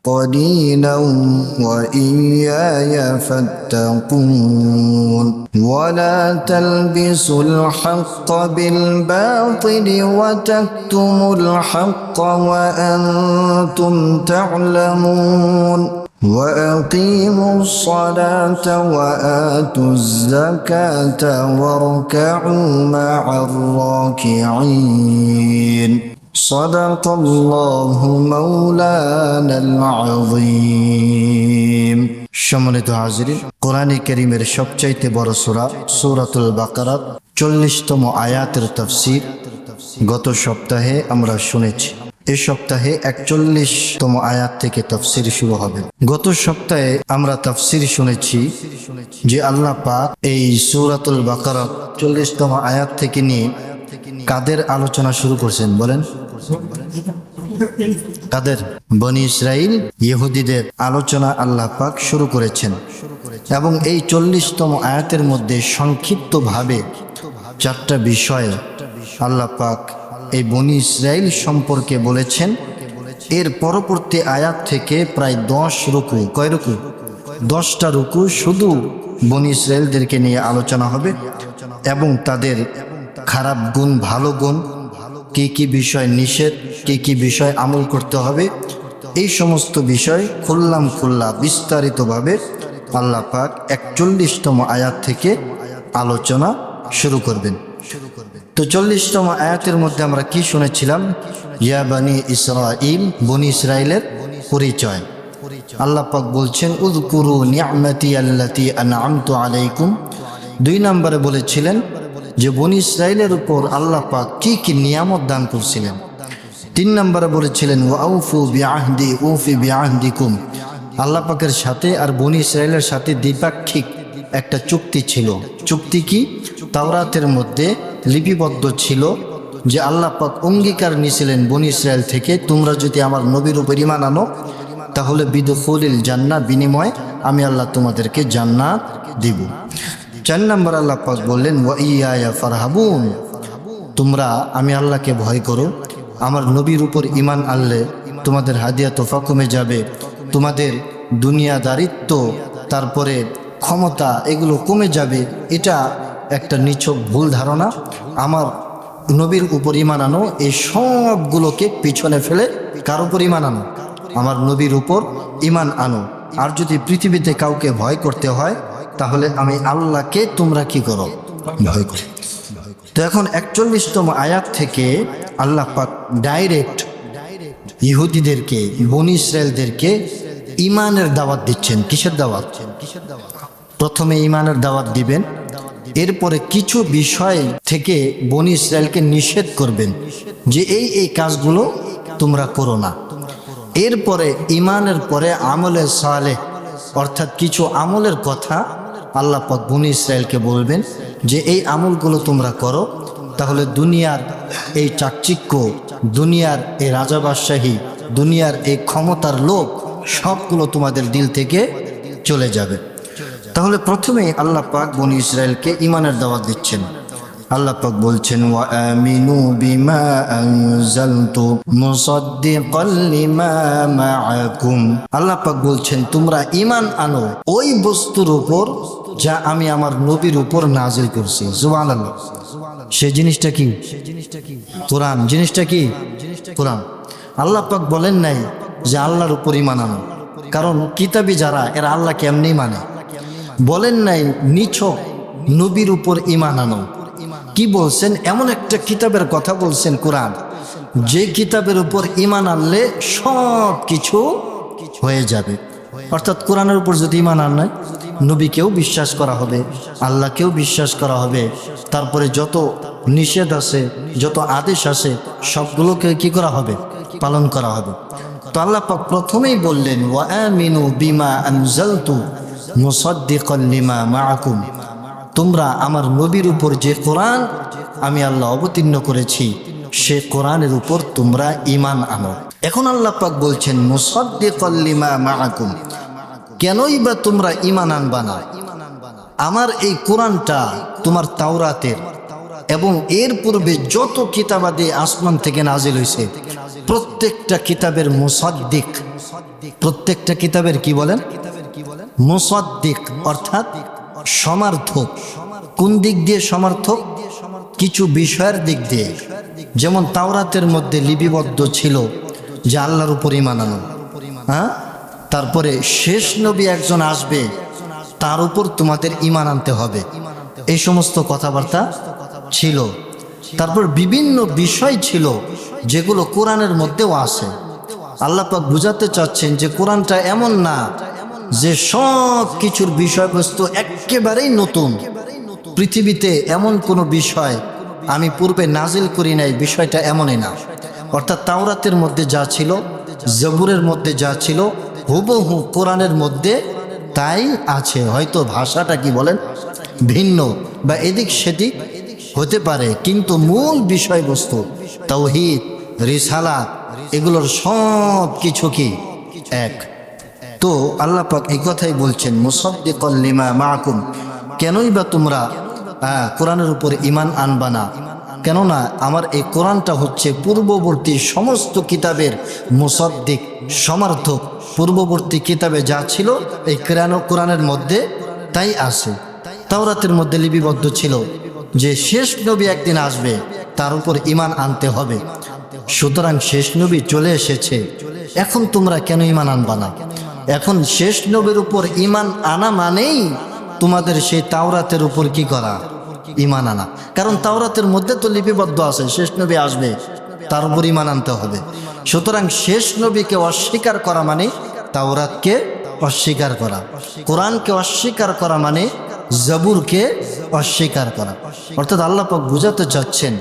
قليلا وإياي فاتقون ولا تلبسوا الحق بالباطل وتكتموا الحق وأنتم تعلمون وأقيموا الصلاة وآتوا الزكاة واركعوا مع الراكعين صدق الله مولانا العظيم সম্মানিত হাজিরিন, কোরআনে কারীমের সবচাইতে বড় সূরা সূরাতুল বাকারা 40তম আয়াতের তাফসীর গত সপ্তাহে আমরা শুনেছি। এই সপ্তাহে 41তম আয়াত থেকে তাফসীর শুরু হবে। গত সপ্তাহে আমরা তাফসীর শুনেছি যে আল্লাহ পাক এই সূরাতুল বাকারা 40তম আয়াত থেকে নিয়ে কাদের আলোচনা শুরু করছেন বলেন? কাদের? বনি ইসরাইল ইহুদিদের আলোচনা আল্লাহ পাক শুরু করেছেন এবং এই 40তম আয়াতের মধ্যে সংক্ষিপ্তভাবে 4টা বিষয় আল্লাহ পাক এই বনি ইসরাইল সম্পর্কে বলেছেন। এর পরবর্তী আয়াত থেকে প্রায় 10 রুকু, কয় রুকু? 10টা রুকু শুধু বনি ইসরাইলদেরকে নিয়ে আলোচনা হবে এবং তাদের খারাপ গুণ, ভালো গুণ, কি কি বিষয় নিষেধ, কি কি বিষয় আমল করতে হবে, এই সমস্ত বিষয় খুল্লা বিস্তারিতভাবে আল্লাহ পাক 41তম আয়াত থেকে আলোচনা শুরু করবেন। তো 40তম আয়াতের মধ্যে আমরা কি শুনেছিলাম? ইয়া বানি ইসরাইল, বনি ইসরাইলের পরিচয়। আল্লাহ পাক বলছেন উযকুরু নি'মাতি আল্লাতী আন'আমতু আলাইকুম। 2 নম্বরে বলেছিলেন যে বনি ইসরাইলের উপর আল্লাহ পাক কি কি নিয়ামত দান করছিলেন। 3 নম্বরে বলেছিলেন ওয়াউফু বিআহদি উফি বিআহদিকুম। আল্লাহ পাকের সাথে আর বনি ইসরাইলের সাথে দ্বিপাক্ষিক একটা চুক্তি ছিল। চুক্তি কি? তাওরাতের মধ্যে লিপিবদ্ধ ছিল যে আল্লাহ পাক অঙ্গীকার নিয়েছিলেন বনি ইসরাইল থেকে, তোমরা যদি আমার নবীর উপর ঈমান আনো তাহলে বিদখুলিল জান্নাহ, বিনিময়ে আমি আল্লাহ তোমাদেরকে জান্নাত দিব। 4 নম্বর আল্লাহ পাক বললেন ওয়া ইয়া ফারহাবুন, তোমরা আমি আল্লাহকে ভয় করো, আমার নবীর উপর ঈমান আনলে তোমাদের হাদিয়া তোফা কমে যাবে, তোমাদের দুনিয়াদারিত্ব তারপরে ক্ষমতা এগুলো কমে যাবে। এটা একটা নিছক ভুল ধারণা। আমার নবীর উপর ঈমান আনো, এই সবগুলোকে পিছনে ফেলে কার উপর ঈমান আনো? আমার নবীর উপর ঈমান আনো। আর যদি পৃথিবীতে কাউকে ভয় করতে হয় তাহলে আমি আল্লাহকে তোমরা কি করো? ভয় করো। তো এখন 41তম আয়াত থেকে আল্লাহ পাক ডাইরেক্ট ইহুদিদেরকে, বনি ইসরাইলদেরকে ঈমানের দাওয়াত দিচ্ছেন। কিসের দাওয়াত? প্রথমে ঈমানের দাওয়াত দিবেন, এরপরে কিছু বিষয় থেকে বনি ইসরাইলকে নিষেধ করবেন যে এই কাজগুলো তোমরা করো না। এরপরে ঈমানের পরে আমলে সালেহ, অর্থাৎ কিছু আমলের কথা আল্লাহ পাক বনি ইসরাইলকে বলবেন যে এই আমলগুলো তোমরা করো, তাহলে দুনিয়ার এই চাকচিক্য, দুনিয়ার এই রাজা বাদশাহী, দুনিয়ার এই ক্ষমতার লোভ সবগুলো তোমাদের দিল থেকে চলে যাবে। তাহলে প্রথমেই আল্লাহ পাক বনি ইসরাইলকে ঈমানের দাওয়াত দিচ্ছেন। আল্লাহ পাক বলছেন ওয়া আমিনু বিমা আনজালতু মুসাদ্দিকাল লিমা মাআকুম। আল্লাহ পাক বলছেন তোমরা ঈমান আনো ওই বস্তুর উপর যা আমি আমার নবীর উপর নাজিল করছি। সুবহানাল্লাহ। সেই জিনিসটা কি? কোরআন। জিনিসটা কি? কোরআন। আল্লাহ পাক বলেন নাই যে আল্লাহর উপর ঈমান আনো, কারণ কিতাবী যারা এরা আল্লাহকে এমনি মানে। বলেন নাই নিছক নবীর উপর ঈমান আনো। কি বলছেন? এমন একটা কিতাবের কথা বলছেন, কোরআন, যে কিতাবের উপর ঈমান আনলে সব কিছু হয়ে যাবে। অর্থাৎ কোরআনের উপর যদি ঈমান আন নাই, নবীকেও বিশ্বাস করা হবে, আল্লাহকেও বিশ্বাস করা হবে, তারপরে যত নিষেধ আছে, যত আদেশ আছে সবগুলোকে কি করা হবে? পালন করা হবে। তো আল্লাহ পাক প্রথমেই বললেন ওয়া আমিনু বিমা আনজালতু মুসাদ্দিকাল লিমা মাআকুম। তোমরা আমার নবীর উপর যে কোরআন আমি আল্লাহ অবতীর্ণ করেছি সে কোরআনের উপর তোমরা ঈমান আনো। এখন আল্লাহ পাক বলছেন মুসাদ্দিকাল লিমা মাআকুম। কেনই বা তোমরা ঈমান আনবা না? আমার এই কোরআনটা তোমার তাওরাতের এবং এর পূর্বে যত কিতাবাদি আসমান থেকে নাজিল হয়েছে প্রত্যেকটা কিতাবের মুসাদ্দিক, প্রত্যেকটা কিতাবের কি বলেন? মুসাদ্দিক, অর্থাৎ সমার্থক। কোন দিক দিয়ে সমার্থক? কিছু বিষয়ের দিক দিয়ে। যেমন তাওরাতের মধ্যে লিপিবদ্ধ ছিল যে আল্লাহর উপর ঈমান আনো, হ্যাঁ, তারপরে শেষ নবী একজন আসবে, তার উপর তোমাদের ঈমান আনতে হবে, এই সমস্ত কথাবার্তা ছিল। তারপর বিভিন্ন বিষয় ছিল যেগুলো কোরআনের মধ্যেও আছে। আল্লাহ পাক বুঝাতে চাচ্ছেন যে কোরআনটা এমন না যে সব কিছুর বিষয়বস্তু একেবারেই নতুন। পৃথিবীতে এমন কোনো বিষয় আমি পূর্বে নাজিল করি নাই, বিষয়টা এমনই না। অর্থাৎ তাওরাতের মধ্যে যা ছিল, জবুরের মধ্যে যা ছিল, হুবহু কোরআনের মধ্যে তাই আছে। হয়তো ভাষাটা কি বলেন ভিন্ন বা এদিক সেদিক হতে পারে, কিন্তু মূল বিষয়বস্তু তাওহীদ, রিসালাত, এগুলোর সব কিছু কি এক। তো আল্লাহ পাক এই কথাই বলছেন, মুসাদ্দিকাল লিমা মাআকুম, কেনই বা তোমরা কোরআনের উপর ঈমান আনবা না? কেননা আমার এই কোরআনটা হচ্ছে পূর্ববর্তী সমস্ত কিতাবের মুসাদ্দিক, সমার্থক। পূর্ববর্তী কিতাবে যা ছিল এই কোরআনের মধ্যে তাই আছে। তাওরাতের মধ্যে লিপিবদ্ধ ছিল যে শেষ নবী একদিন আসবে, তার উপর ঈমান আনতে হবে। সুতরাং শেষ নবী চলে এসেছে, এখন তোমরা কেন ঈমান আনবা না? এখন শেষ নবীর উপর ঈমান আনা মানেই তোমাদের সেই তাওরাতের উপর কি করা? ঈমান আনা। কারণ তাওরাতের মধ্যে তো লিপিবদ্ধ আছে শেষ নবী আসবে, তার উপর ঈমান আনতে হবে। সুতরাং শেষ নবীকে অস্বীকার করা মানে তাওরাতকে অস্বীকার করা, কোরআনকে অস্বীকার করা মানে জবুরকে অস্বীকার করা। অর্থাৎ আল্লাহ পাক বুঝাতে চাচ্ছেন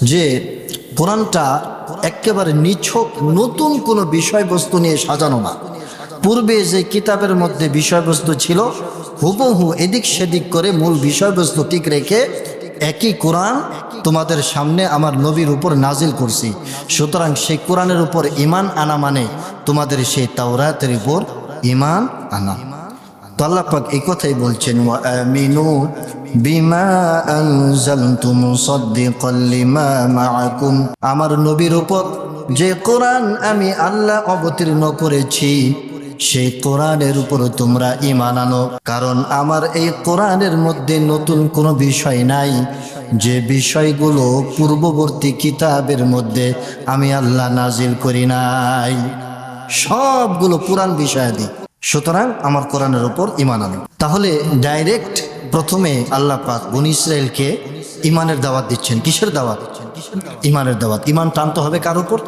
যে কোরআনটা একেবারে নিছক নতুন কোনো বিষয়বস্তু নিয়ে সাজানো না। পূর্বে যে কিতাবের মধ্যে বিষয়বস্তু ছিল হুবহু এদিক সেদিক করে মূল বিষয়বস্তু ঠিক রেখে একই কোরআন তোমাদের সামনে আমার নবীর উপর নাজিল করছি। সুতরাং সেই কোরআনের উপর ঈমান আনা মানে তোমাদের সেই তাওরাতের উপর ঈমান আনা। তো আল্লাহ পাক এই কথাই বলছেন, ওয়া আমিনু বিমা আনজালতু মুসাদ্দিকাল লিমা মাআকুম, আমার নবীর উপর যে কোরআন আমি আল্লাহ অবতীর্ণ করেছি সেই কোরআনের উপর তোমরা ঈমান আনো। কারণ আমার এই কোরআনের মধ্যে নতুন কোনো বিষয় নাই, যে বিষয়গুলো পূর্ববর্তী কিতাবের মধ্যে আমি আল্লাহ নাজিল করি নাই, সবগুলো পুরাণ বিষয়াদি। সুতরাং আমার কোরআনের উপর ঈমান আনো। তাহলে ডাইরেক্ট প্রথমে আল্লাহ পাক বনী ইসরাইলকে ঈমানের দাওয়াত দিচ্ছেন। কিসের দাওয়াত? ঈমানের দাওয়াত। ঈমান টানতে হবে কার উপর?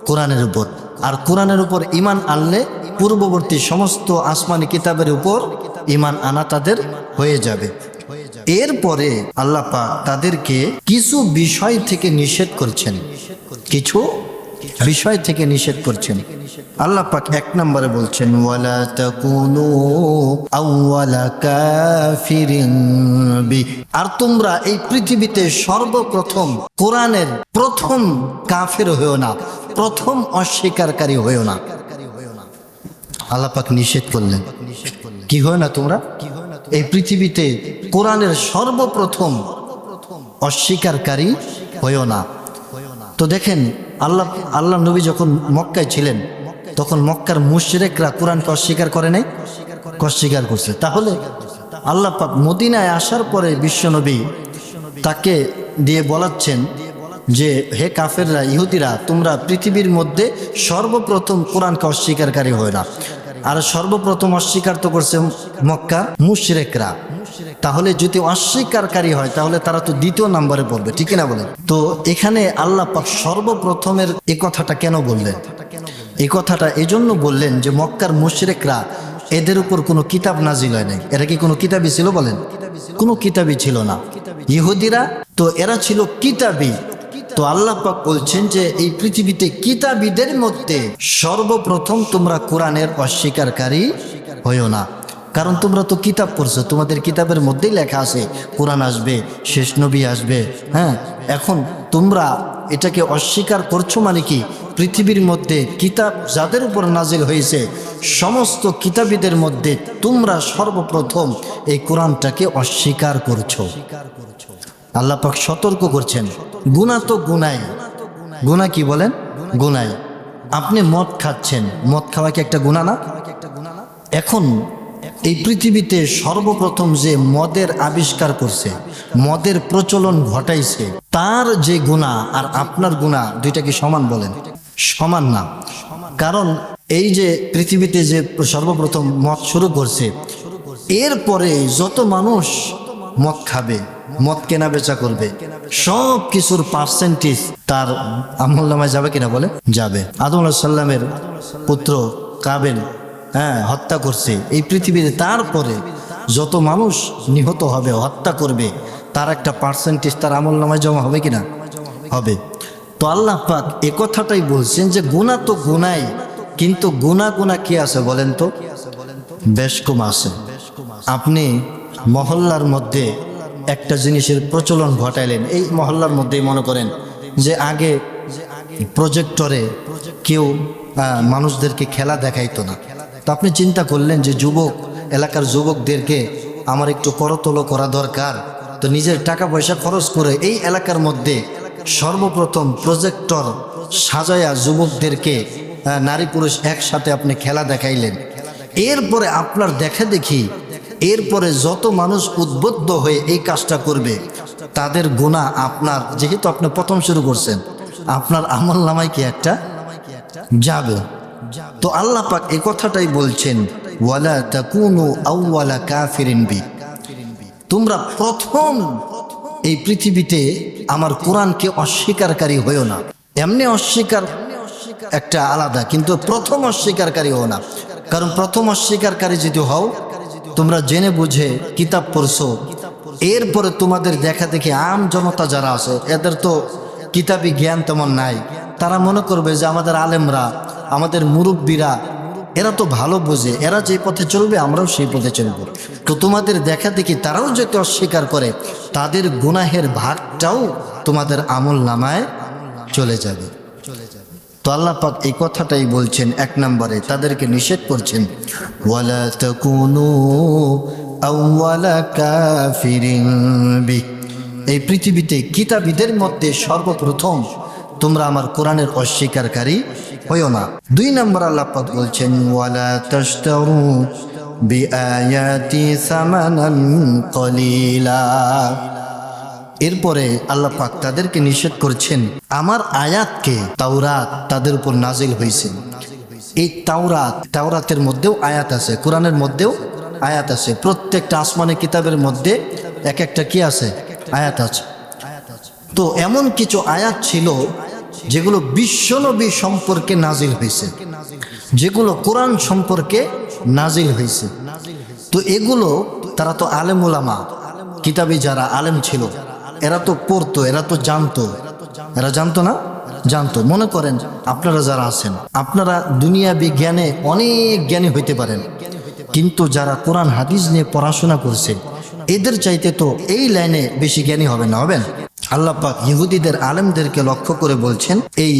কোরআনের উপর। আর কোরআনের উপর ঈমান আনলে পূর্ববর্তী সমস্ত আসমানি কিতাবের উপর ঈমান আনা তাদের হয়ে যাবে। এরপরে আল্লাহ পাক তাদেরকে কিছু বিষয় থেকে নিষেধ করছেন, কিছু বিষয় থেকে নিষেধ করছেন। আল্লাহ পাক এক নম্বরে বলছেন, ওয়ালা তাকুনু আউওয়ালা কাফিরিন বি, আর তোমরা এই পৃথিবীতে সর্বপ্রথম কোরআনের প্রথম কাফের হয়েও না, প্রথম অস্বীকারী হয়েও না। আল্লাহ পাক নিষেধ করলেন কি হয় না তোমরা এই পৃথিবীতে কোরআনের সর্বপ্রথম অস্বীকারী হয়েও না। তো দেখেন আল্লাহ নবী যখন মক্কায় ছিলেন তখন মক্কার মুশরিকরা কোরআনকে অস্বীকার করে নাই, অস্বীকার করছে। তাহলে আল্লাহ পাক মদিনায় আসার পরে বিশ্বনবী তাকে দিয়ে বলাচ্ছেন যে হে কাফেররা, ইহুদিরা, তোমরা পৃথিবীর মধ্যে সর্বপ্রথম কোরআনকে অস্বীকারী হয় না। আর সর্বপ্রথম অস্বীকার তো করছে মক্কার মুশরিকরা। তাহলে যদি অস্বীকারী হয় তাহলে তারা তো দ্বিতীয় নম্বরে পড়বে, ঠিক না বলেন? তো এখানে আল্লাহ পাক সর্বপ্রথমের এই কথাটা কেন বললেন? এই কথাটা এজন্য বললেন যে মক্কার মুশরিকরা, এদের উপর কোনো কিতাব নাজিল হয় নাই। এরা কি কোনো কিতাবই ছিল? বলেন, কোনো কিতাবই ছিল না। ইহুদিরা তো এরা ছিল কিতাবী। তো আল্লাহ পাক বলছেন যে এই পৃথিবীতে কিতাবীদের মধ্যে সর্বপ্রথম তোমরা কোরআনের অস্বীকারী হইও না। কারণ তোমরা তো কিতাব পড়ছো, তোমাদের কিতাবের মধ্যেই লেখা আছে কোরআন আসবে, শেষ নবী আসবে। হ্যাঁ, এখন তোমরা এটাকে অস্বীকার করছো মানে কি? পৃথিবীর মধ্যে কিতাব যাদের উপর নাজিল হয়েছে সমস্ত কিতাবীদের মধ্যে তোমরা সর্বপ্রথম এই কোরআনটাকে অস্বীকার করছো। আল্লাহ পাক সতর্ক করছেন। গুনাহ তো গুনাই, গুনাহ কি বলেন? গুনাই। আপনি মদ খাচ্ছেন, মদ খাওয়া কি একটা গুনাহ না? এখন এই পৃথিবীতে সর্বপ্রথম যে মদের আবিষ্কার করছে, মদের প্রচলন ঘটাইছে, তার যে গুনাহ আর আপনার গুনাহ দুইটা কি সমান? বলেন সমান না। কারণ এই যে পৃথিবীতে যে সর্বপ্রথম মদ শুরু করছে, এরপরে যত মানুষ মদ খাবে, মদ কেনা বেচা করবে, সব কিছুর পার্সেন্টেজ তার আমলনামায় যাবে কিনা? বলে যাবে। আদম আলাইহিস সালামের পুত্র কাবিল হত্যা করছে এই পৃথিবীতে, তারপরে যত মানুষ নিহত হবে, হত্যা করবে, তার একটা পার্সেন্টেজ তার আমলনামায় জমা হবে কিনা? হবে। তো আল্লাহ পাক এ কথাটাই বলছেন যে গুনাহ তো গুনাই, কিন্তু গুনাহ কি আছে বলেন তো? বেশ কম আছে। আপনি মহল্লার মধ্যে একটা জিনিসের প্রচলন ঘটাইলেন, এই মহল্লার মধ্যেই মনে করেন যে আগে প্রজেক্টরে কেউ মানুষদেরকে খেলা দেখাইতো না। তো আপনি চিন্তা করলেন যে এলাকার যুবকদেরকে আমার একটু করতল করা দরকার, তো নিজের টাকা পয়সা খরচ করে এই এলাকার মধ্যে সর্বপ্রথম প্রজেক্টর সাজায়া যুবকদেরকে, নারী পুরুষ একসাথে আপনি খেলা দেখাইলেন। এরপরে আপনার দেখা দেখি এরপরে যত মানুষ উদ্বুদ্ধ হয়ে এই কাজটা করবে, তাদের গুনাহ আপনার, যেহেতু আপনি প্রথম শুরু করছেন, আপনার আমলনামায় কি একটা যাবে। তো আল্লাহ পাক এই কথাটাই বলছেন, ওয়ালা তাকুনু আউওয়ালা কাফিরিন বি, তোমরা প্রথম এই পৃথিবীতে আমার কোরআনকে অস্বীকারী হইও না। এমনি অস্বীকার একটা আলাদা, কিন্তু প্রথম অস্বীকারী হও না। কারণ প্রথম অস্বীকারী যদি হও, তোমরা জেনে বুঝে কিতাব পড়ছো, এরপরে তোমাদের দেখা দেখি আম জনতা যারা আছে, এদের তো কিতাবি জ্ঞান তেমন নাই, তারা মনে করবে যে আমাদের আলেমরা, আমাদের মুরব্বীরা, এরা তো ভালো বোঝে, এরা যে পথে চলবে আমরাও সেই পথে চলব। তো তোমাদের দেখা দেখি তারাও যদি অস্বীকার করে, তাদের গুনাহের ভাগটাও তোমাদের আমলনামায় চলে যাবে। তো আল্লাহ পাক এই কথাটাই বলছেন, এক নম্বরে তাদেরকে নিষেধ করছেন, ওয়ালা তাকুনু আউওয়ালা কাফিরিন বি, এই পৃথিবীতে কিতাবীদের মধ্যে সর্বপ্রথম তোমরা আমার কোরআনের অস্বীকারী হইও না। দুই নম্বর আল্লাহ পাক বলছেন, ওয়ালা তাশতারু বিআয়াতি সামানান কলিলা, এরপরে আল্লাহ পাক তাদেরকে নিষেধ করছেন, আমার আয়াতকে, তাওরাত তাদের উপর নাজিল হয়েছে, এই তাওরাতের মধ্যেও আয়াত আছে, কোরআনের মধ্যেও আয়াত আছে, প্রত্যেকটা আসমানি কিতাবের মধ্যে এক একটা কি আছে? আয়াত আছে। তো এমন কিছু আয়াত ছিল যেগুলো বিশ্বনবী সম্পর্কে নাজিল হয়েছে, যেগুলো কোরআন সম্পর্কে নাজিল হয়েছে। তো এগুলো তারা তো আলেম উলামা, কিতাবী যারা আলেম ছিল, এরা তো পড়তো, এরা তো জানতো। এরা জানতো না? জানতো। মনে করেন আপনারা যারা আছেন, আপনারা দুনিয়া বিজ্ঞানে অনেক জ্ঞানী হইতে পারেন, কিন্তু যারা কোরআন হাদিস নিয়ে পড়াশোনা করছে, এদের চাইতে তো এই লাইনে বেশি জ্ঞানী হবেন না? হবেন। আল্লাহ পাক ইহুদিদের আলেমদেরকে লক্ষ্য করে বলছেন, এই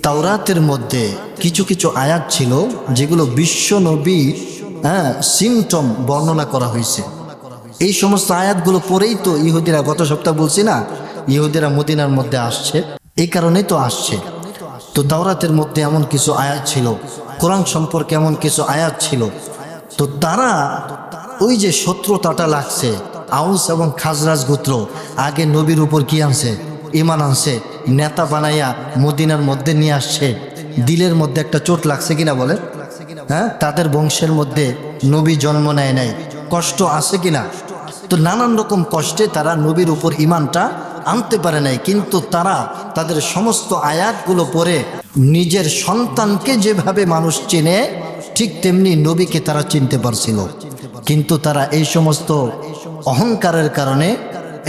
তাওরাতের মধ্যে কিছু কিছু আয়াত ছিল যেগুলো বিশ্ব নবী সিমটম বর্ণনা করা হয়েছে। এই সমস্ত আয়াতগুলো পরেই তো ইহুদিরা, গত সপ্তাহ বলছি না, ইহুদিরা মদিনার মধ্যে আসছে, এই কারণেই তো আসছে। তো তাওরাতের মধ্যে এমন কিছু আয়াত ছিল, কোরআন সম্পর্কে এমন কিছু আয়াত ছিল। তো তারা ওই যে শত্রুতাটা লাগছে, আউস এবং খাজরাজ গোত্র আগে নবীর উপর কি আনছে? ঈমান আনছে, নেতা বানাইয়া মদিনার মধ্যে নিয়ে আসছে। দিলের মধ্যে একটা চোট লাগছে কিনা বলে? তাদের বংশের মধ্যে নবী জন্ম নেয় নাই, কষ্ট আছে কিনা? তো নানান রকম কষ্টে তারা নবীর উপর ঈমানটা আনতে পারে নাই, কিন্তু তারা তাদের সমস্ত আয়াতগুলো পড়ে নিজের সন্তানকে যেভাবে মানুষ চেনে, ঠিক তেমনি নবীকে তারা চিনতে পারছিল। কিন্তু তারা এই সমস্ত অহংকারের কারণে,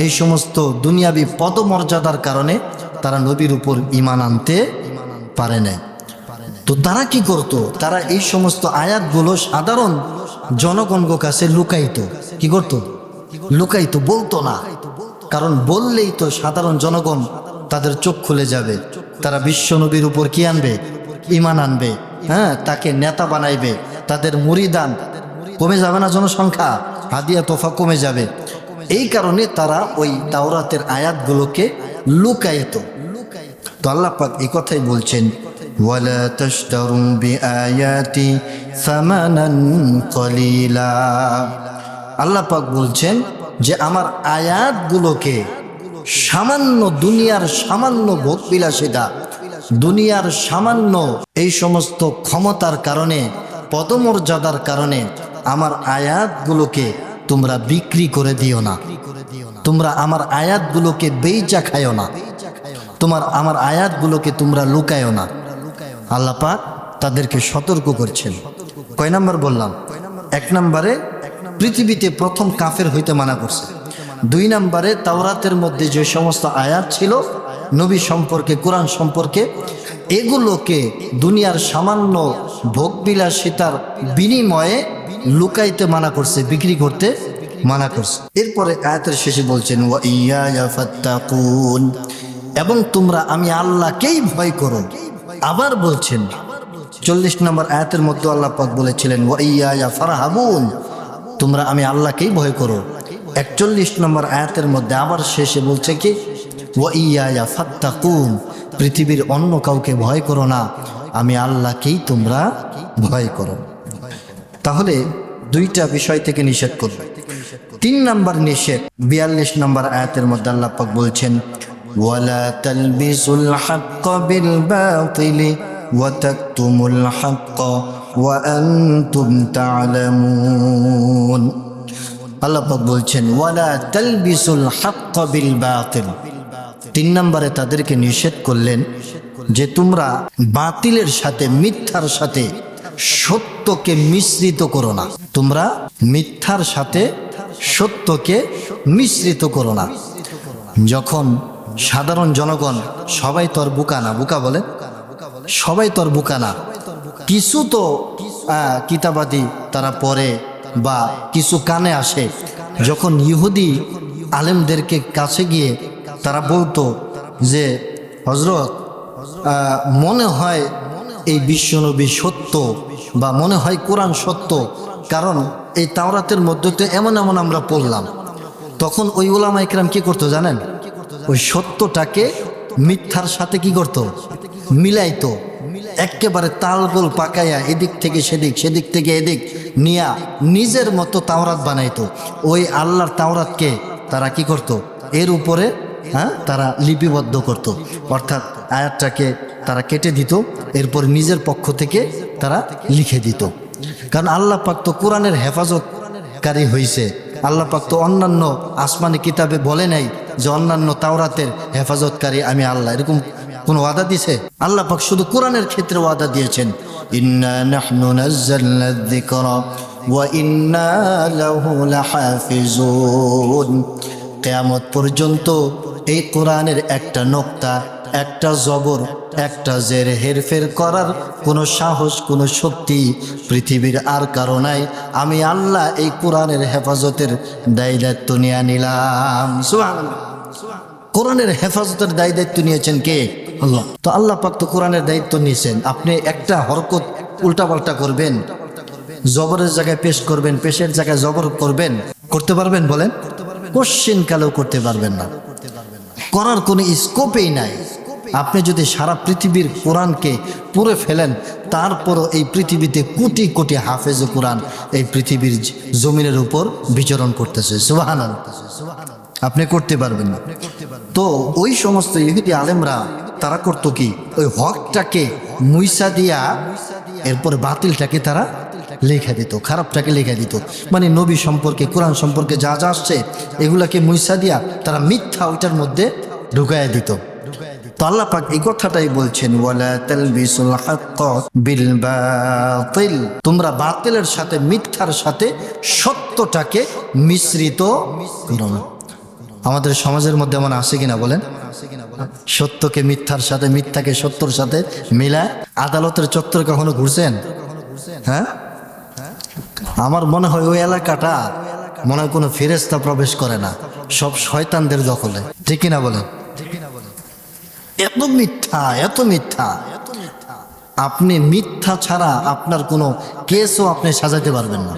এই সমস্ত দুনিয়াবি পদমর্যাদার কারণে তারা নবীর উপর ঈমান আনতে পারে নাই। তো তারা কি করত? তারা এই সমস্ত আয়াতগুলো সাধারণ জনগণের কাছে লুকাইতো। কি করত? লুকাইতো, বলতো না। কারণ বললেই তো সাধারণ জনগণ তাদের চোখ খুলে যাবে, তারা বিশ্ব নবীর উপর কি আনবে? ঈমান আনবে, তাকে নেতা বানাইবে, তাদের মুরিদান কমে যাবে না, জনসংখ্যা হাদিয়া তোফা কমে যাবে। এই কারণে তারা ওই তাওরাতের আয়াতগুলোকে লুকাইতো। তো আল্লাহ পাক এই কথাই বলছেন, ওয়ালা তাশতারু বিআয়াতি সামানান কলিলা। আল্লাহ পাক বলছেন যে আমার আয়াতগুলোকে সামান্য দুনিয়ার সামান্য ভোগবিলাসিতা, দুনিয়ার সামান্য এই সমস্ত ক্ষমতার কারণে, পদমর্যাদার কারণে আমার আয়াতগুলোকে তোমরা বিক্রি করে দিও না। তোমরা আমার আয়াতগুলোকে বেইচা খায়ও না। আমার আয়াতগুলোকে তোমরা লুকায়ও না। আল্লাহ পাক তাদেরকে সতর্ক করছেন। কয় নাম্বার বললাম? 1 নম্বরে পৃথিবীতে প্রথম কাফের হইতে মানা করছে। 2 নম্বরে তাওরাতের মধ্যে যে সমস্ত আয়াত ছিল নবী সম্পর্কে, কোরআন সম্পর্কে, এগুলোকে দুনিয়ার সামান্য ভোগবিলাসিতার বিনিময়ে লুকাইতে মানা করছে, বিক্রি করতে মানা করছে। এরপরে আয়াতের শেষে বলছেন ওয়া ইয়া ফাত্তাকুন, এবং তোমরা আমি আল্লাহকেই ভয় করো। আবার বলছেন 40 নম্বর আয়াতের মধ্যে আল্লাহ পাক বলেছিলেন ওয়া ইয়া ফারহাবুন, তোমরা আমি আল্লাহকেই ভয় করো। 41 নম্বর আয়াতের মধ্যে আবার শেষে বলছে কি ওয়া ইয়া ফাত্তাকুন, পৃথিবীর অন্য কাউকে ভয় করো না, আমি আল্লাহকেই তোমরা ভয় করো। তাহলে 2টা বিষয় থেকে নিষেধ করবে। 3 নম্বর নিষেধ 42 নম্বর আয়াতের মধ্যে আল্লাহ পাক বলছেন ওয়ালা তালবিসুল হাক্কা বিল বাতিলি ওয়া তাকতুমুল হাক্কা ওয়া আনতুম তা'লামুন। আল্লাহ পাক বলছেন ওয়ালা তালবিসুল হাক্কা বিল বাতিল। 3 নম্বরে তাদেরকে নিষেধ করলেন যে তোমরা বাতিলের সাথে, মিথ্যার সাথে সত্যকে মিশ্রিত করো না। তোমরা মিথ্যার সাথে সত্যকে মিশ্রিত করো না। যখন সাধারণ জনগণ, সবাই তো আর বোকা না, বোকা বলে, সবাই তো আর বোকা না, কিছু তো কিতাবাদি তারা পড়ে বা কিছু কানে আসে। যখন ইহুদি আলেমদেরকে কাছে গিয়ে তারা বলতো যে হযরত মনে হয় এই বিশ্বনবী সত্য, বা মনে হয় কোরআন সত্য, কারণ এই তাওরাতের মধ্যে তো এমন এমন আমরা পড়লাম। তখন ওই উলামা ইকরাম কি করতো জানেন? ওই সত্যটাকে মিথ্যার সাথে কি করতো? মিলাইতো। একেবারে তালগোল পাকাইয়া এদিক থেকে সেদিক, সেদিক থেকে এদিক নিয়া নিজের মতো তাওরাত বানাইতো। ওই আল্লাহর তাওরাতকে তারা কি করতো? এর উপরে তারা লিপিবদ্ধ করত। অর্থাৎ আয়াতটাকে তারা কেটে দিত, এরপর নিজের পক্ষ থেকে তারা লিখে দিত। কারণ আল্লাহ পাক তো কোরআনের হেফাজতকারী হইছে। আল্লাহ পাক তো অন্যান্য আসমানি কিতাবে বলে নাই যে অন্যান্য তাওরাতের হেফাজতকারী আমি আল্লাহ, এরকম কোনো ওয়াদা দিছে? আল্লাহ পাক শুধু কোরআনের ক্ষেত্রে ওয়াদা দিয়েছেন ইন্না নাহনু নাযালনা যিকরা ওয়া ইন্না লাহু লাহাফিজুন। কিয়ামত পর্যন্ত এই কোরআনের একটা নোক্তা, একটা জবর, একটা জের হেরফের করার কোনো সাহস, কোনো শক্তি পৃথিবীর আর কারো নাই। আমি আল্লাহ এই কোরআনের হেফাজতের দায় দায়িত্ব নিয়ে নিলাম। সুবহানাল্লাহ। কোরআনের হেফাজতের দায় দায়িত্ব নিয়েছেন কে? আল্লাহ। তো আল্লাহ পাক তো কোরআনের দায়িত্ব নিয়েছেন। আপনি একটা হরকত উল্টাপাল্টা করবেন, জবরের জায়গায় পেশ করবেন, পেশের জায়গায় জবর করবেন, করতে পারবেন? বলেন, কোশ্চিন কালেও করতে পারবেন না, করার কোনো স্কোপেই নাই। আপনি যদি সারা পৃথিবীর কোরআনকে পড়ে ফেলেন, তারপরও এই পৃথিবীতে কোটি কোটি হাফেজ কোরআন এই পৃথিবীর জমিনের উপর বিচরণ করতেছে। সুবহানাল্লাহ। আপনি করতে পারবেন না। তো ওই সমস্ত ইহুদি আলেমরা তারা করতো কি? ওই হকটাকে মুইসা দিয়া এরপর বাতিলটাকে তারা লেখা দিত, খারাপটাকে লেখা দিত। মানে নবী সম্পর্কে, কোরআন সম্পর্কে যা যা আসছে এগুলাকে মুইসা দিয়া তারা মিথ্যা ওইটার মধ্যে ঢুকাইয়া দিত। তো আল্লাহ পাক এই কথাটাই বলছেন ওয়ালা তালবিসুল হাক্কা বিল বাতিল, তোমরা বাতিলের সাথে, মিথ্যার সাথে সত্যটাকে মিশ্রিত করো না। আমাদের সমাজের মধ্যে এমন আছে কিনা বলেন? সত্যকে মিথ্যার সাথে, মিথ্যাকে সত্যর সাথে মিলায়। আদালতের চত্বরে কখনো ঘুরছেন? হ্যাঁ, আমার মনে হয় ওই এলাকাটা মনে হয় কোনো ফেরেশতা প্রবেশ করে না, সব শয়তানদের দখলে। ঠিক কিনা বলেন? এত মিথ্যা, এত মিথ্যা। আপনি মিথ্যা ছাড়া আপনার কোনো কেসও আপনি সাজাতে পারবেন না।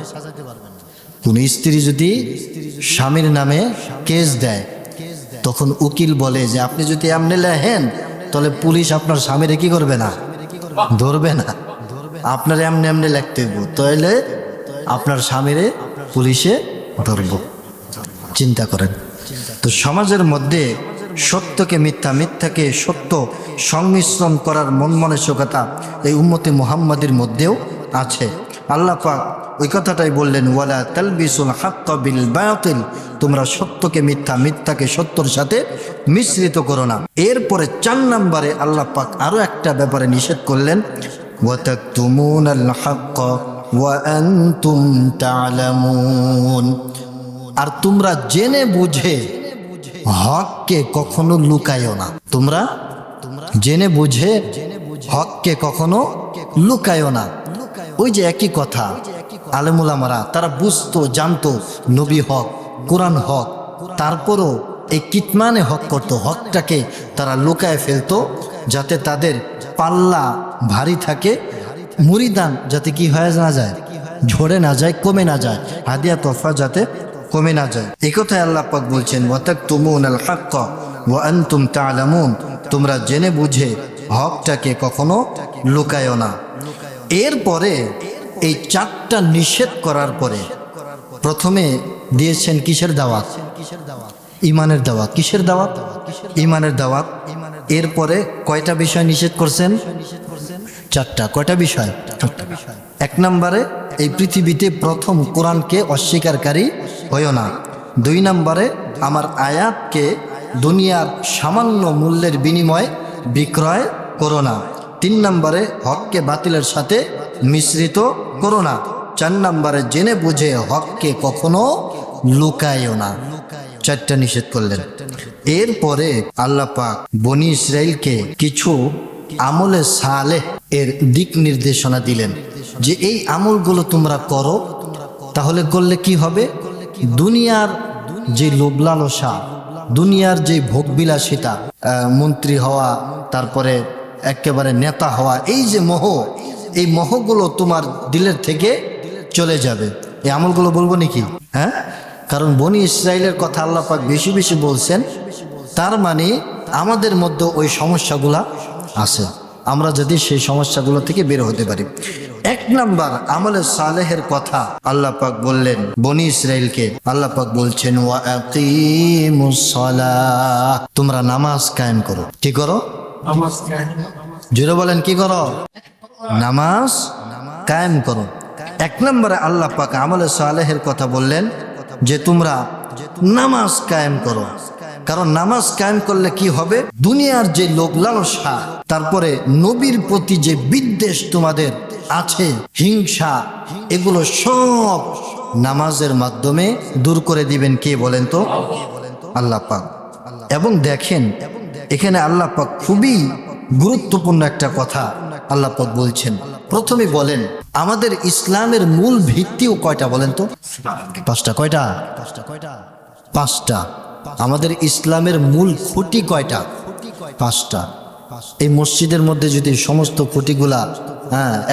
কোন স্ত্রী যদি স্বামীর নামে কেস দেয়, তখন উকিল বলে যে আপনি যদি এমনি লেখেন তাহলে পুলিশ আপনার স্বামীরে কি করবে না, ধরবে না, আপনার এমনি এমনি লিখতে হইব, তাইলে আপনার স্বামীরে পুলিশে ধরব। চিন্তা করেন। তো সমাজের মধ্যে সত্যকে মিথ্যা, মিথ্যাকে সত্য সংমিশ্রণ করার মন মানসিকতা এই উম্মতে মুহাম্মাদের মধ্যেও আছে। আল্লাহ পাক ওই কথাটাই বললেন, ওয়ালা তালবিসুল হাক্কা বিল বাতিল, তোমরা সত্যকে মিথ্যা, মিথ্যাকে সত্যর সাথে মিশ্রিত করো না। এরপরে 4 নম্বরে আল্লাহ পাক আরো একটা ব্যাপারে নিষেধ করলেন, ওয়া তাকতুমুনাল হাক্কা ওয়া আনতুম তা'লামুন, আর তোমরা জেনে বুঝে হককে কখনো লুকায়ও না। তোমরা জেনে বুঝে হককে কখনো লুকায়ও না। ওই যে একই কথা, আলেমুল আমারা তারা বুঝতো, জানতো নবী হক, কোরআন হক, তারপরও এই কিতমানে হক করতো, হকটাকে তারা লুকায় ফেলতো যাতে তাদের পাল্লা ভারী থাকে, মুরিদান যাতে কি হয়ে না যায়, ঝরে না যায়, কমে না যায়, হাদিয়া তোফা যাতে কমে না যায়। এই কথায় আল্লাহ পাক বলছেন, ওয়া তাকতুমুনাল হাক্কা ওয়া আনতুম তা'লামুন, তোমরা জেনে বুঝে হকটাকে কখনো লুকায়ও না। এরপরে এই 4টা নিষেধ করার পরে প্রথমে দিয়েছেন কিসের দাওয়াত? ইমানের দাওয়াত। কিসের দাওয়াত? ইমানের দাওয়াত। এরপরে কয়টা বিষয় নিষেধ করছেন? 4টা। কয়টা বিষয়? 4টা। 1 নম্বরে এই পৃথিবীতে প্রথম কোরআনকে অস্বীকারী হইও না। 2 নম্বরে আমার আয়াতকে দুনিয়ার সামান্য মূল্যের বিনিময়ে বিক্রয় করো না। 3 নম্বরে হককে বাতিলের সাথে মিশ্রিত করো না। 4 নম্বরে জেনে বুঝে হককে কখনো লুকায়ও না। 4টা নিষেধ করলেন। এরপরে আল্লাহ পাক বনি ইসরাইলকে কিছু আমলে সালেহ এর দিক নির্দেশনা দিলেন যে এই আমলগুলো তোমরা করো, তাহলে করলে কি হবে? দুনিয়ার যে লোভ লালসা, দুনিয়ার যে ভোগবিলাসিতা, মন্ত্রী হওয়া, তারপরে একেবারে নেতা হওয়া, এই যে মোহ, এই মোহগুলো তোমার দিলের থেকে চলে যাবে। এই আমলগুলো বলবো নাকি? হ্যাঁ, কারণ বনি ইসরাইলের কথা আল্লাহ পাক বেশি বেশি বলছেন, তার মানে আমাদের মধ্যে ওই সমস্যাগুলা আছে, আমরা যদি সেই সমস্যাগুলো থেকে বের হতে পারি। 1 নাম্বার আমলে সালেহের কথা আল্লাহ পাক বললেন বনি ইসরাইলকে। আল্লাহ পাক বলছেন, ওয়া আকিমুস সালাহ, তোমরা নামাজ কায়েম করো। কি করো? জোরে বলেন, কি করো? নামাজ কায়েম করো। 1 নম্বরে আল্লাহ পাক আমলে সালেহের কথা বললেন যে তোমরা নামাজ কায়েম করো। কারণ নামাজ কায়েম করলে কি হবে? দুনিয়ার যে লোভ লালসা, তারপরে নবীর প্রতি যে বিদ্বেষ তোমাদের আছে, হিংসা, এগুলো সব নামাজের মাধ্যমে দূর করে দিবেন। কে বলেন তো? আল্লাহ পাক। এবং দেখেন এখানে আল্লাহ পাক খুবই গুরুত্বপূর্ণ একটা কথা আল্লাহ পাক বলছেন। প্রথমে বলেন আমাদের ইসলামের মূল ভিত্তিও কয়টা বলেন তো? 5টা। কয়টা? 5টা। আমাদের ইসলামের মূল খুঁটি কয়টা? 5টা। এই মসজিদের মধ্যে যদি সমস্ত খুঁটিগুলা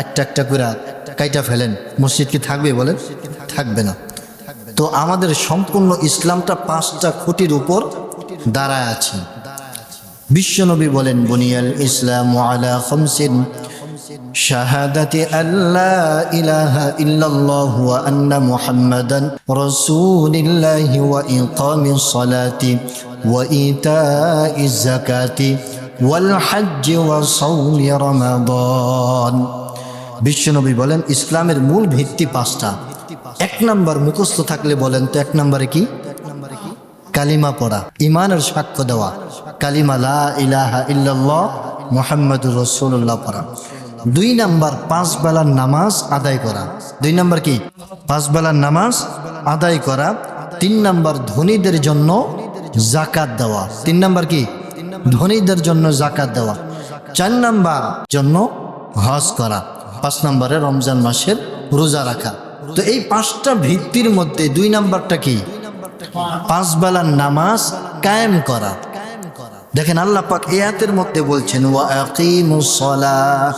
একটা একটা করে কাইটা ফেলেন, মসজিদ কি থাকবে বলেন? থাকবে না। তো আমাদের সম্পূর্ণ ইসলামটা 5টা খুঁটির উপর দাঁড়ায় আছে। বিশ্বনবী বলেন, বুনিয়াল ইসলাম আলা খামসিন, শাহাদাতি আল্লা ইলাহা ইল্লাল্লাহ ওয়া আন্না মুহাম্মাদান রাসূলুল্লাহি ওয়া ইকামিস সালাতি ওয়া ইতাইজ যাকাতি ওয়াল হজ্জ ওয়া সাওমি রমাদান। বিশ্বনবী বলেন ইসলামের মূল ভিত্তি 5টা। 1 নাম্বার মুখস্থ থাকলে বলেন তো 1 নম্বরে কি? কালিমা পড়া, ইমানের সাক্ষ্য দেওয়া, কালিমা লা ইলাহা ইল্লাল্লাহ মুহাম্মাদুর রাসূলুল্লাহ পড়া। 2 নাম্বার 5 বেলার নামাজ আদায় করা। 2 নাম্বার কি? 5 বেলার নামাজ আদায় করা। 3 নাম্বার ধনীদের জন্য যাকাত দেওয়া। 3 নাম্বার কি? ধনীদের জন্য যাকাত দেওয়া। 4 নাম্বার জন্য হজ করা। 5 নম্বরে রমজান মাসের রোজা রাখা। তো এই 5টা ভিত্তির মধ্যে 2 নাম্বারটা কি? 5 বেলার নামাজ কায়েম করা। দেখেন আল্লাহ পাক এই আয়াতের মধ্যে বলছেন, ওয়া আকিমুস সালাহ।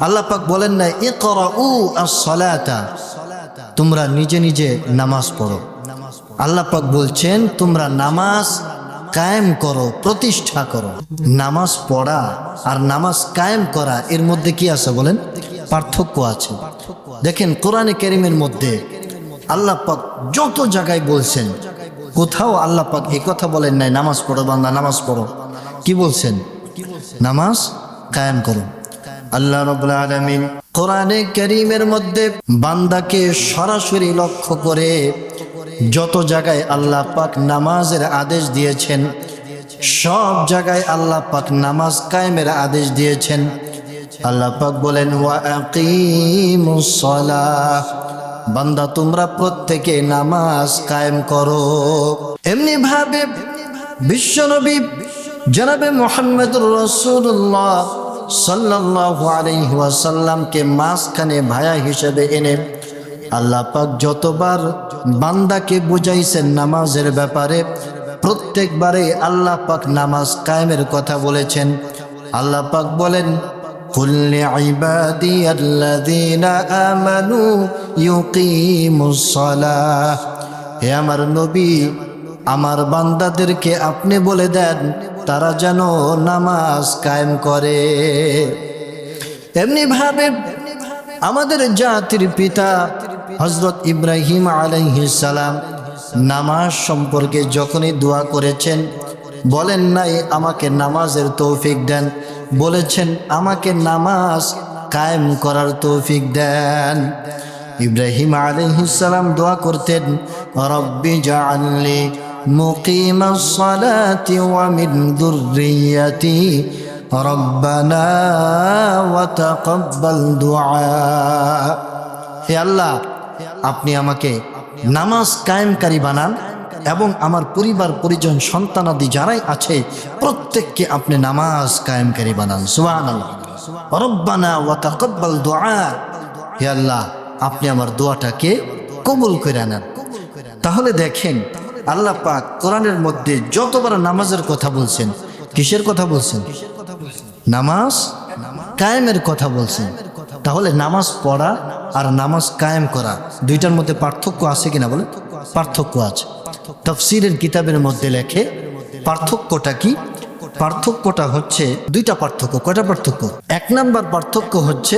আল্লাহ পাক বলেন না ইকরাউ আস-সালাতা, তোমরা নিজে নিজে নামাজ পড়ো। আল্লাহ পাক বলছেন তোমরা নামাজ কায়েম করো, প্রতিষ্ঠা করো। নামাজ পড়া আর নামাজ কায়েম করা এর মধ্যে কি আছে বলেন? পার্থক্য আছে। দেখেন কোরআনে কারীমের মধ্যে আল্লাহ পাক যত জায়গায় বলছেন, কোথাও আল্লাহ পাক এই কথা বলেন নাই নামাজ পড়ো বান্দা নামাজ পড়ো। কি বলছেন? নামাজ কায়েম করো। আল্লাহ রাব্বুল আলামিন কোরআনে কারীমের মধ্যে বান্দাকে সরাসরি লক্ষ্য করে যত জায়গায় আল্লাহ পাক নামাজের আদেশ দিয়েছেন, সব জায়গায় আল্লাহ পাক নামাজ কায়েমের আদেশ দিয়েছেন। আল্লাহ পাক বলেন ওয়া আকিমুস সালাহ, বান্দা তোমরা প্রত্যেকে নামাজ কায়েম করো। এমনি ভাবে বিশ্বনবী জনাবে মুহাম্মদুর রাসূলুল্লাহ সাল্লাল্লাহু আলাইহি ওয়াসাল্লামকে মাঝখানে ভায়া হিসেবে এনে আল্লাহ পাক যতবার বান্দাকে বুঝাইছেন নামাজের ব্যাপারে, প্রত্যেকবারে আল্লাহ পাক নামাজ কায়েমের কথা বলেছেন। আল্লাহ পাক বলেন কুল লিইবাদিয়াল্লাযীনা আমানু ইউকিমুস সালাহ, হে আমার নবী আমার বান্দাদেরকে আপনি বলে দেন তারা যেন নামাজ কায়েম করে। এমনি ভাবে আমাদের জাতির পিতা হযরত ইব্রাহিম আলাইহিস সালাম নামাজ সম্পর্কে যখনই দোয়া করেছেন, বলেন নাই আমাকে নামাজের তৌফিক দেন, বলেছেন আমাকে নামাজ কায়েম করার তৌফিক দেন। ইব্রাহিম আলাইহিস সালাম দোয়া করতেন রব্বি জাআলনি মুকিমাস সালাতি ওয়া মিন যুররিয়্যাতি রব্বানা ওয়া তাকাব্বাল দুআ। হে আল্লাহ, আপনি আমাকে নামাজ কায়েমকারী বানান এবং আমার পরিবার পরিজন সন্তানাদি যারাই আছে প্রত্যেককে আপনি নামাজ কায়েমকারী বানান। সুবহানাল্লাহ। রব্বানা ওয়া তাকাব্বাল দুআ, হে আল্লাহ আপনি আমার দোয়াটাকে কবুল করে নেন। তাহলে দেখেন আল্লাহ পাক কোরআনের মধ্যে যতবার নামাজের কথা বলছেন, কিসের কথা বলছেন? নামাজ কায়েমের কথা বলছেন। তাহলে নামাজ পড়া আর নামাজ কায়েম করা দুইটার মধ্যে পার্থক্য আছে কিনা বলে? পার্থক্য আছে। তাফসীরের কিতাবের মধ্যে লেখে পার্থক্যটা কি? পার্থক্যটা হচ্ছে দুইটা পার্থক্য। কয়টা পার্থক্য? এক নাম্বার পার্থক্য হচ্ছে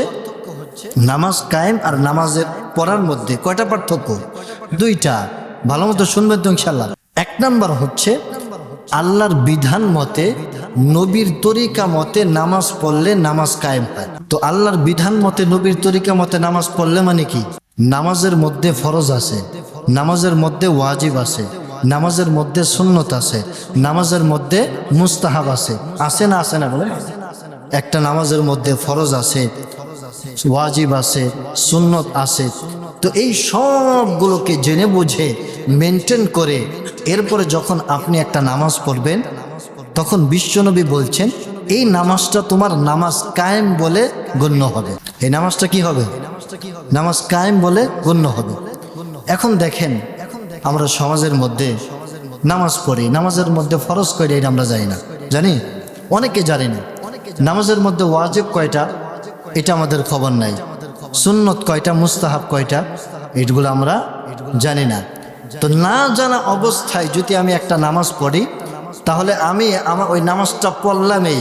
নামাজ কায়েম আর নামাজের পড়ার মধ্যে কয়টা পার্থক্য? দুইটা। ভালো মতো শুনবেন তো ইনশাআল্লাহ। এক নাম্বার হচ্ছে আল্লাহর বিধান মতে নবীর তরিকা মতে নামাজ পড়লে নামাজ কায়েম হয়। তো আল্লাহর বিধান মতে নবীর তরিকা মতে নামাজ পড়লে মানে কি? নামাজের মধ্যে ফরজ আছে, নামাজের মধ্যে ওয়াজিব আছে, নামাজের মধ্যে সুন্নত আছে, নামাজের মধ্যে মুস্তাহাব আছে। আছে না আছে না বলে? একটা নামাজের মধ্যে ফরজ আছে, ওয়াজিব আছে, সুন্নত আছে। তো এই সবগুলোকে জেনে বুঝে মেনটেন করে এরপরে যখন আপনি একটা নামাজ পড়বেন, তখন বিশ্বনবী বলছেন এই নামাজটা তোমার নামাজ কায়েম বলে গণ্য হবে। এই নামাজটা কি হবে? নামাজ কায়েম বলে গণ্য হবে। এখন দেখেন আমরা সমাজের মধ্যে নামাজ পড়ি, নামাজের মধ্যে ফরজ কয়টা এটা আমরা জানি না, জানি? অনেকে জানি না। নামাজের মধ্যে ওয়াজিব কয়টা এটা আমাদের খবর নাই, সুন্নত কয়টা, মুস্তাহাব কয়টা এগুলো আমরা জানি না। তো না জানা অবস্থায় যদি আমি একটা নামাজ পড়ি, তাহলে আমি আমার ওই নামাজটা পড়লামই,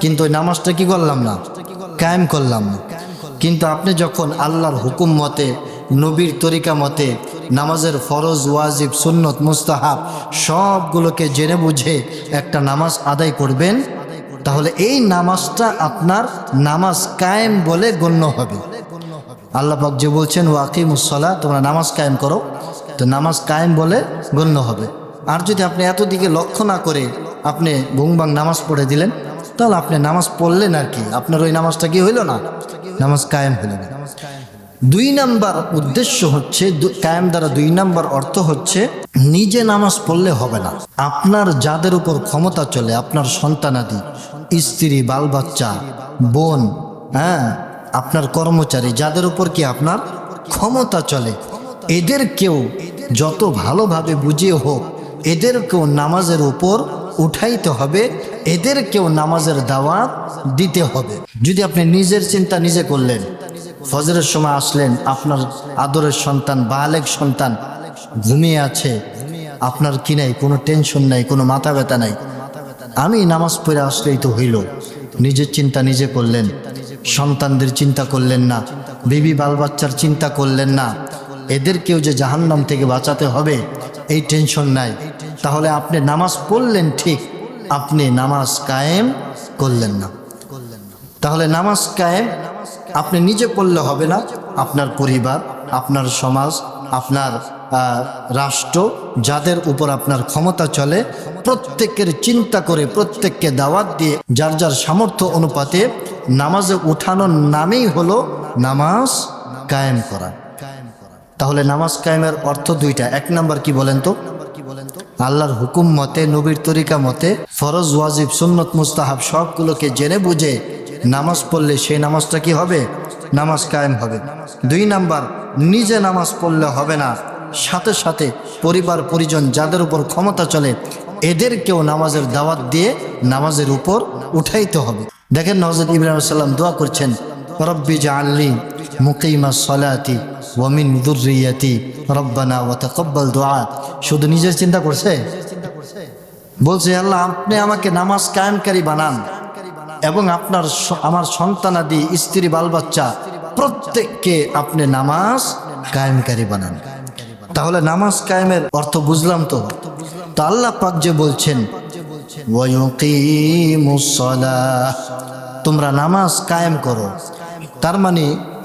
কিন্তু ওই নামাজটা কি করলাম না? কায়েম করলাম না। কিন্তু আপনি যখন আল্লাহর হুকুম মতে নবীর তরিকা মতে নামাজের ফরজ, ওয়াজিব, সুন্নত, মুস্তাহাব সবগুলোকে জেনে বুঝে একটা নামাজ আদায় করবেন, তাহলে এই নামাজটা আপনার নামাজ কায়েম বলে গণ্য হবে। আল্লাহ পাক যে বলছেন ওয়াকিমুস সালাহ, তোমরা নামাজ কায়েম করো, তো নামাজ কায়েম বলে গণ্য হবে। আর যদি আপনি এত দিকে লক্ষ্য না করে আপনি ভুংবাং নামাজ পড়ে দিলেন, তাহলে আপনি নামাজ পড়লেন আর কি, আপনার ওই নামাজটা কি হইল না? নামাজ কায়েম হইল না। দুই নাম্বার উদ্দেশ্য হচ্ছে, কায়েম দ্বারা দুই নাম্বার অর্থ হচ্ছে নিজে নামাজ পড়লে হবে না। আপনার যাদের উপর ক্ষমতা চলে, আপনার সন্তানাদি, স্ত্রী, বাল বাচ্চা, বোন, হ্যাঁ, আপনার কর্মচারী, যাদের উপর কি আপনার ক্ষমতা চলে, এদেরকেও যত ভালোভাবে বুঝিয়ে হোক এদেরকেও নামাজের উপর উঠাইতে হবে, এদেরকেও নামাজের দাওয়াত দিতে হবে। যদি আপনি নিজের চিন্তা নিজে করলেন, ফজরের সময় আসলেন, আপনার আদরের সন্তান, বালেগ সন্তান ঘুমিয়ে আছে, আপনার কি নাই, কোনো টেনশন নাই, কোনো মাথা ব্যথা নাই। আমি নামাজ পড়ে আসলেই তো হইল। নিজের চিন্তা নিজে করলেন, সন্তানদের চিন্তা করলেন না, বিবি বাল বাচ্চার চিন্তা করলেন না, এদেরকেও যে জাহান্নাম থেকে বাঁচাতে হবে এই টেনশন নাই। তাহলে আপনি নামাজ পড়লেন ঠিক, আপনি নামাজ কায়েম করলেন না। তাহলে নামাজ কায়েম আপনি নিজে পড়লে হবে না, আপনার পরিবার, আপনার সমাজ, আপনার রাষ্ট্র, যাদের উপর আপনার ক্ষমতা চলে, প্রত্যেকের চিন্তা করে, প্রত্যেককে দাওয়াত দিয়ে যার যার সামর্থ্য অনুপাতে নামাজে উঠানোর নামেই হলো নামাজ কায়েম করা। তাহলে নামাজ কায়েমের অর্থ দুইটা। এক নাম্বার কি বলেন তো? আল্লাহর হুকুম মতে, নবীর তরিকা মতে ফরজ, ওয়াজিব, সুন্নত, মুস্তাহাব সবগুলোকে জেনে বুঝে নামাজ পড়লে সেই নামাজটা কি হবে? নামাজ কায়েম হবে। দুই নাম্বার, নিজে নামাজ পড়লে হবে না, সাথে সাথে পরিবার পরিজন যাদের উপর ক্ষমতা চলে এদেরকেও নামাজের দাওয়াত দিয়ে নামাজের উপর উঠাইতে হবে। দেখেন হযরত ইব্রাহিম আলাইহিস সালাম দোয়া করছেন, রব্বি জাআলনি মুকিমাস সালাতি ওয়া মিন যুররিয়াতি রব্বানা ওয়া তাকাব্বাল দুআ। শুধু নিজের চিন্তা করছে? বলছে আল্লাহ আপনি আমাকে নামাজ কায়েমকারী বানান এবং আমার সন্তানাদি, স্ত্রী, বাল বাচ্চা প্রত্যেককে আপনি নামাজ কায়েমকারী বানান। তাহলে নামাজ কায়েমের অর্থ বুঝলাম তো? তো আল্লাহ পাক যে বলছেন ওয়ায়ুকিমুস সালাহ, তোমরা নামাজ কায়েম করো, তার মানে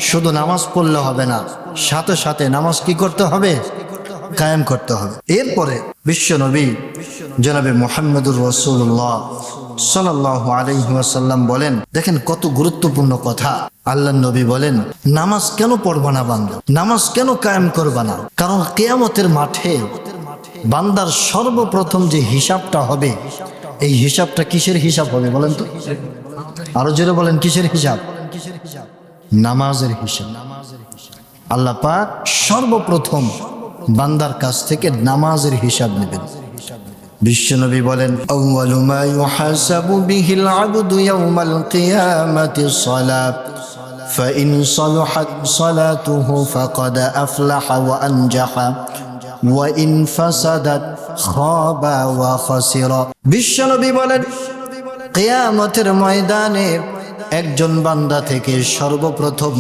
শুধু নামাজ পড়লে হবে না, সাথে সাথে নামাজ কি করতে হবে? কায়েম করতে হবে। এরপরে বিশ্ব নবী জনাবে মুহাম্মদুর রাসূলুল্লাহ সাল্লাল্লাহু আলাইহি ওয়াসাল্লাম বলেন, দেখেন কত গুরুত্বপূর্ণ কথা। আল্লাহর নবী বলেন, নামাজ কেন পড়বা না বান্দা? নামাজ কেন কায়েম করবা না? কারণ কিয়ামতের মাঠে বান্দার সর্বপ্রথম যে হিসাবটা হবে, এই হিসাবটা কিসের হিসাব হবে বলেন তো? আরো জোরে বলেন, কিসের হিসাব? নামাজের হিসাব। আল্লাহ পাক সর্বপ্রথম বান্দার কাছ থেকে নামাজের হিসাব নেবেন। বিশ্বনবী বলেন, আউয়ালু মা ইউহাসাবু বিহিল আবদু ইয়াউমাল কিয়ামাতিস সালাত ফাইন সালাহাত সালাতুহু ফাকাদ আফলাহা ওয়া আনজাহা ওয়া ইন ফাসাদাত খাবা ওয়া খাসিরা। বিশ্বনবী বলেন, কিয়ামতের ময়দানে একজন বান্দা থেকে সর্বপ্রথম